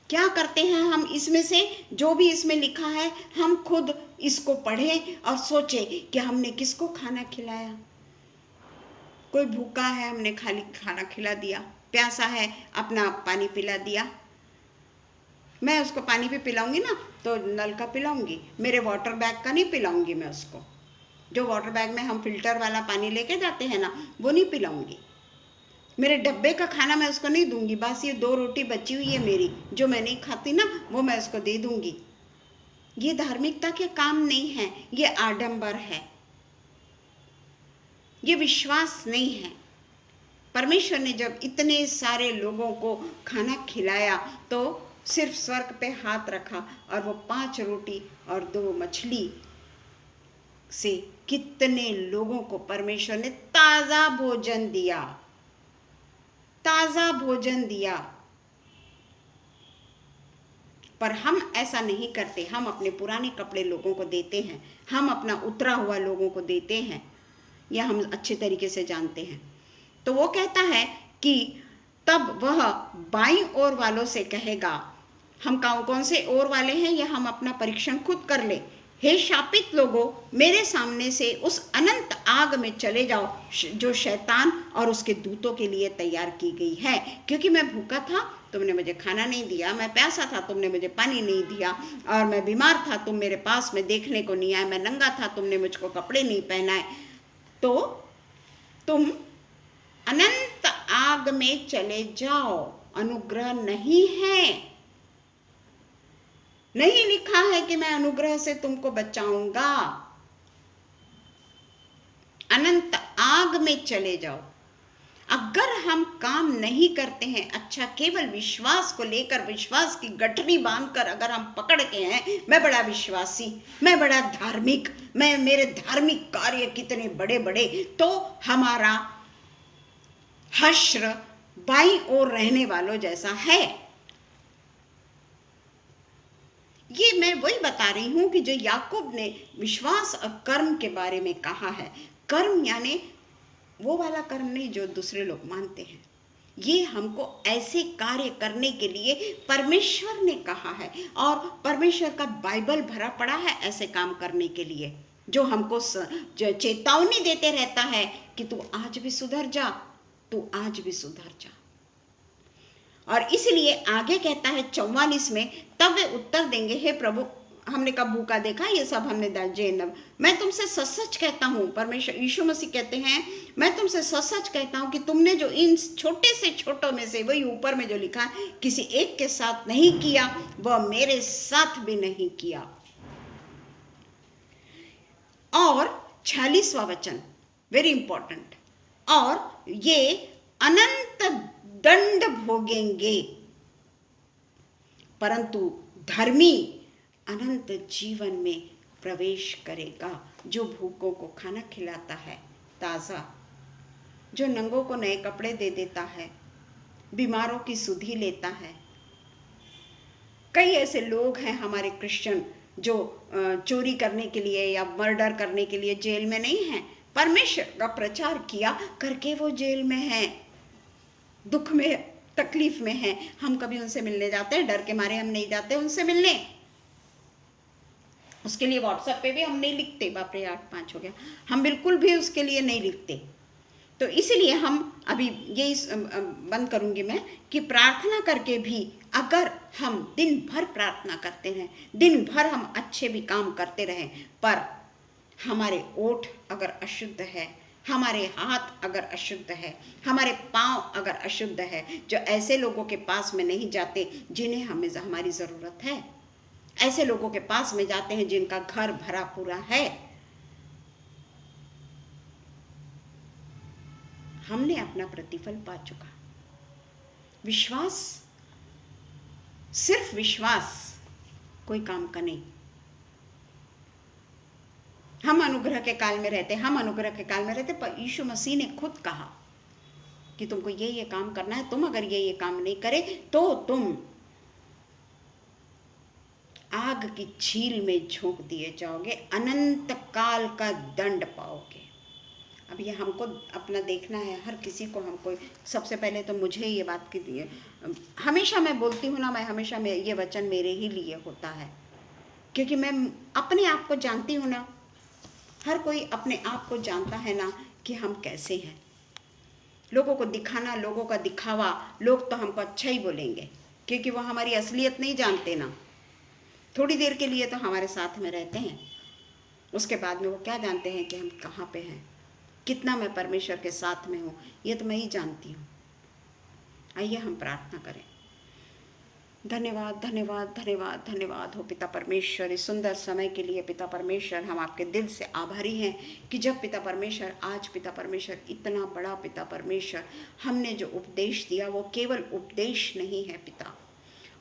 A: क्या करते हैं हम इसमें से? जो भी इसमें लिखा है हम खुद इसको पढ़ें और सोचें कि हमने किसको खाना खिलाया। कोई भूखा है हमने खाली खाना खिला दिया, प्यासा है अपना पानी पिला दिया। मैं उसको पानी भी पिलाऊंगी ना तो नल का पिलाऊंगी, मेरे वाटर बैग का नहीं पिलाऊंगी मैं उसको। जो वाटर बैग में हम फिल्टर वाला पानी लेके जाते हैं ना, वो नहीं पिलाऊंगी। मेरे डब्बे का खाना मैं उसको नहीं दूंगी। बस ये 2 रोटी बची हुई है मेरी, जो मैं नहीं खाती ना, वो मैं उसको दे दूंगी। ये धार्मिकता के काम नहीं है, ये आडंबर है, ये विश्वास नहीं है। परमेश्वर ने जब इतने सारे लोगों को खाना खिलाया तो सिर्फ स्वर्ग पे हाथ रखा और वो 5 रोटी और 2 मछली से कितने लोगों को परमेश्वर ने ताजा भोजन दिया, ताजा भोजन दिया। पर हम ऐसा नहीं करते। हम अपने पुराने कपड़े लोगों को देते हैं, हम अपना उतरा हुआ लोगों को देते हैं, यह हम अच्छे तरीके से जानते हैं। तो वो कहता है कि तब वह बाईं ओर वालों से कहेगा, हम कौन से ओर वाले हैं यह हम अपना परीक्षण खुद कर ले। हे शापित लोगों, मेरे सामने से उस अनंत आग में चले जाओ जो शैतान और उसके दूतों के लिए तैयार की गई है। क्योंकि मैं भूखा था, तुमने मुझे खाना नहीं दिया, मैं प्यासा था, तुमने मुझे पानी नहीं दिया, और मैं बीमार था, तुम मेरे पास में देखने को नहीं आए, मैं नंगा था, तुमने मुझको कपड़े नहीं पहनाए, तो तुम अनंत आग में चले जाओ। अनुग्रह नहीं है, नहीं लिखा है कि मैं अनुग्रह से तुमको बचाऊंगा। अनंत आग में चले जाओ। अगर हम काम नहीं करते हैं अच्छा, केवल विश्वास को लेकर, विश्वास की गठरी बांधकर अगर हम पकड़ के हैं, मैं बड़ा विश्वासी, मैं बड़ा धार्मिक, मैं मेरे धार्मिक कार्य कितने बड़े बड़े, तो हमारा हश्र बाईं ओर रहने वालों जैसा है। ये मैं वही बता रही हूं कि जो याकूब ने विश्वास और कर्म के बारे में कहा है। कर्म यानी वो वाला कर्म नहीं जो दूसरे लोग मानते हैं, ये हमको ऐसे कार्य करने के लिए परमेश्वर ने कहा है, और परमेश्वर का बाइबल भरा पड़ा है ऐसे काम करने के लिए, जो हमको जो चेतावनी देते रहता है कि तू आज भी सुधर जा, तू आज भी सुधर जा। और इसलिए आगे कहता है 44 में, तब वे उत्तर देंगे, हे प्रभु, हमने कब भूखा देखा, ये सब हमने जेनब, मैं तुमसे सच सच कहता हूँ, परमेश्वर यीशु मसीह कहते हैं, मैं तुमसे सच सच कहता हूँ कि तुमने जो इन छोटे से छोटों में से, वही ऊपर में जो लिखा है, किसी एक के साथ नहीं किया, वह मेरे साथ भी नहीं किया। और 46वां वचन वेरी इंपॉर्टेंट, और ये अनंत दंड भोगेंगे, परंतु धर्मी अनंत जीवन में प्रवेश करेगा। जो भूखों को खाना खिलाता है ताज़ा, जो नंगों को नए कपड़े दे देता है, बीमारों की सुधि लेता है। कई ऐसे लोग हैं हमारे क्रिश्चियन जो चोरी करने के लिए या मर्डर करने के लिए जेल में नहीं हैं, परमेश्वर का प्रचार किया करके वो जेल में हैं, दुख में, तकलीफ में हैं। हम कभी उनसे मिलने जाते हैं? डर के मारे हम नहीं जाते उनसे मिलने। उसके लिए व्हाट्सएप पे भी हम नहीं लिखते, बाप रे 8-5 हो गया, हम बिल्कुल भी उसके लिए नहीं लिखते। तो इसीलिए हम अभी यही बंद करूंगी मैं कि प्रार्थना करके भी अगर हम दिन भर प्रार्थना करते रहें, दिन भर हम अच्छे भी काम करते रहें, पर हमारे ओठ अगर अशुद्ध है, हमारे हाथ अगर अशुद्ध है, हमारे पांव अगर अशुद्ध है, जो ऐसे लोगों के पास में नहीं जाते जिन्हें हमारी ज़रूरत है, ऐसे लोगों के पास में जाते हैं जिनका घर भरा पूरा है। हमने अपना प्रतिफल पा चुका। विश्वास, सिर्फ विश्वास कोई काम का नहीं। हम अनुग्रह के काल में रहते, हम अनुग्रह के काल में रहते, पर यीशु मसीह ने खुद कहा कि तुमको ये काम करना है, तुम अगर ये काम नहीं करे तो तुम आग की झील में झोंक दिए जाओगे, अनंत काल का दंड पाओगे। अब ये हमको अपना देखना है, हर किसी को हमको, सबसे पहले तो मुझे ये बात की दिए, हमेशा मैं बोलती हूँ ना, मैं हमेशा ये वचन मेरे ही लिए होता है, क्योंकि मैं अपने आप को जानती हूँ ना। हर कोई अपने आप को जानता है ना कि हम कैसे हैं। लोगों को दिखाना, लोगों का दिखावा, लोग तो हमको अच्छा ही बोलेंगे क्योंकि वो हमारी असलियत नहीं जानते ना। थोड़ी देर के लिए तो हमारे साथ में रहते हैं, उसके बाद में वो क्या जानते हैं कि हम कहाँ पे हैं, कितना मैं परमेश्वर के साथ में हूँ, ये तो मैं ही जानती हूँ। आइए हम प्रार्थना करें। धन्यवाद धन्यवाद धन्यवाद धन्यवाद हो पिता परमेश्वर, इस सुंदर समय के लिए पिता परमेश्वर, हम आपके दिल से आभारी हैं कि जब पिता परमेश्वर, आज पिता परमेश्वर, इतना बड़ा पिता परमेश्वर, हमने जो उपदेश दिया वो केवल उपदेश नहीं है पिता,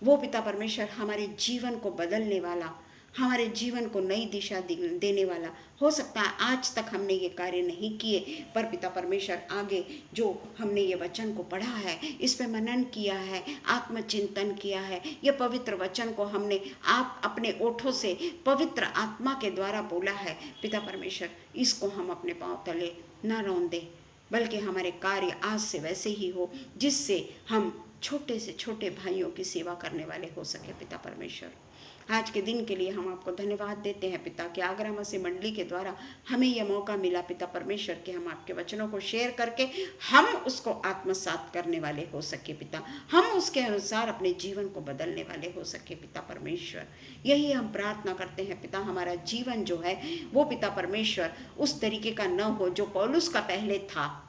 A: वो पिता परमेश्वर हमारे जीवन को बदलने वाला, हमारे जीवन को नई दिशा देने वाला। हो सकता है आज तक हमने ये कार्य नहीं किए, पर पिता परमेश्वर आगे जो हमने ये वचन को पढ़ा है, इस पे मनन किया है, आत्मचिंतन किया है, ये पवित्र वचन को हमने आप अपने ओठों से पवित्र आत्मा के द्वारा बोला है, पिता परमेश्वर इसको हम अपने पांव तले न रौंद दे, बल्कि हमारे कार्य आज से वैसे ही हो जिससे हम छोटे से छोटे भाइयों की सेवा करने वाले हो सके पिता परमेश्वर। आज के दिन के लिए हम आपको धन्यवाद देते हैं पिता कि आगरा मसीह मंडली के द्वारा हमें यह मौका मिला पिता परमेश्वर कि हम आपके वचनों को शेयर करके हम उसको आत्मसात करने वाले हो सके पिता, हम उसके अनुसार अपने जीवन को बदलने वाले हो सके पिता परमेश्वर। यही हम प्रार्थना करते हैं पिता, हमारा जीवन जो है वो पिता परमेश्वर उस तरीके का न हो जो पौलुस का पहले था।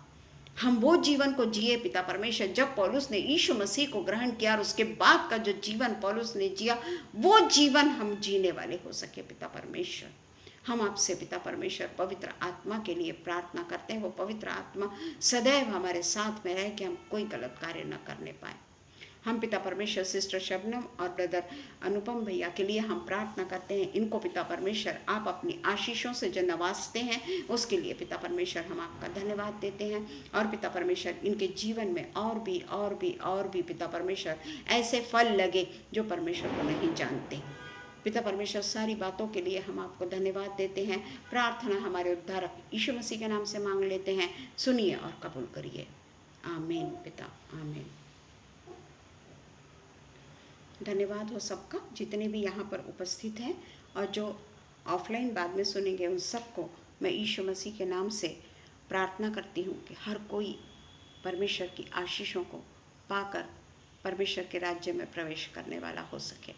A: हम वो जीवन को जिए पिता परमेश्वर जब पौलुस ने यीशु मसीह को ग्रहण किया और उसके बाद का जो जीवन पौलुस ने जिया वो जीवन हम जीने वाले हो सके पिता परमेश्वर। हम आपसे पिता परमेश्वर पवित्र आत्मा के लिए प्रार्थना करते हैं, वो पवित्र आत्मा सदैव हमारे साथ में रहे कि हम कोई गलत कार्य न करने पाए। हम पिता परमेश्वर सिस्टर शबनम और ब्रदर अनुपम भैया के लिए हम प्रार्थना करते हैं, इनको पिता परमेश्वर आप अपनी आशीषों से जो नवाजते हैं उसके लिए पिता परमेश्वर हम आपका धन्यवाद देते हैं। और पिता परमेश्वर इनके जीवन में और भी पिता परमेश्वर ऐसे फल लगे जो परमेश्वर को नहीं जानते। पिता परमेश्वर सारी बातों के लिए हम आपको धन्यवाद देते हैं। प्रार्थना हमारे उद्धारक यीशु मसीह के नाम से मांग लेते हैं, सुनिए और कबूल करिए। आमीन पिता, आमीन। धन्यवाद हो सबका, जितने भी यहाँ पर उपस्थित हैं और जो ऑफलाइन बाद में सुनेंगे उन सबको मैं यीशु मसीह के नाम से प्रार्थना करती हूँ कि हर कोई परमेश्वर की आशीषों को पाकर परमेश्वर के राज्य में प्रवेश करने वाला हो सके।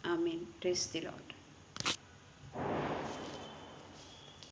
A: आमीन। Praise the Lord.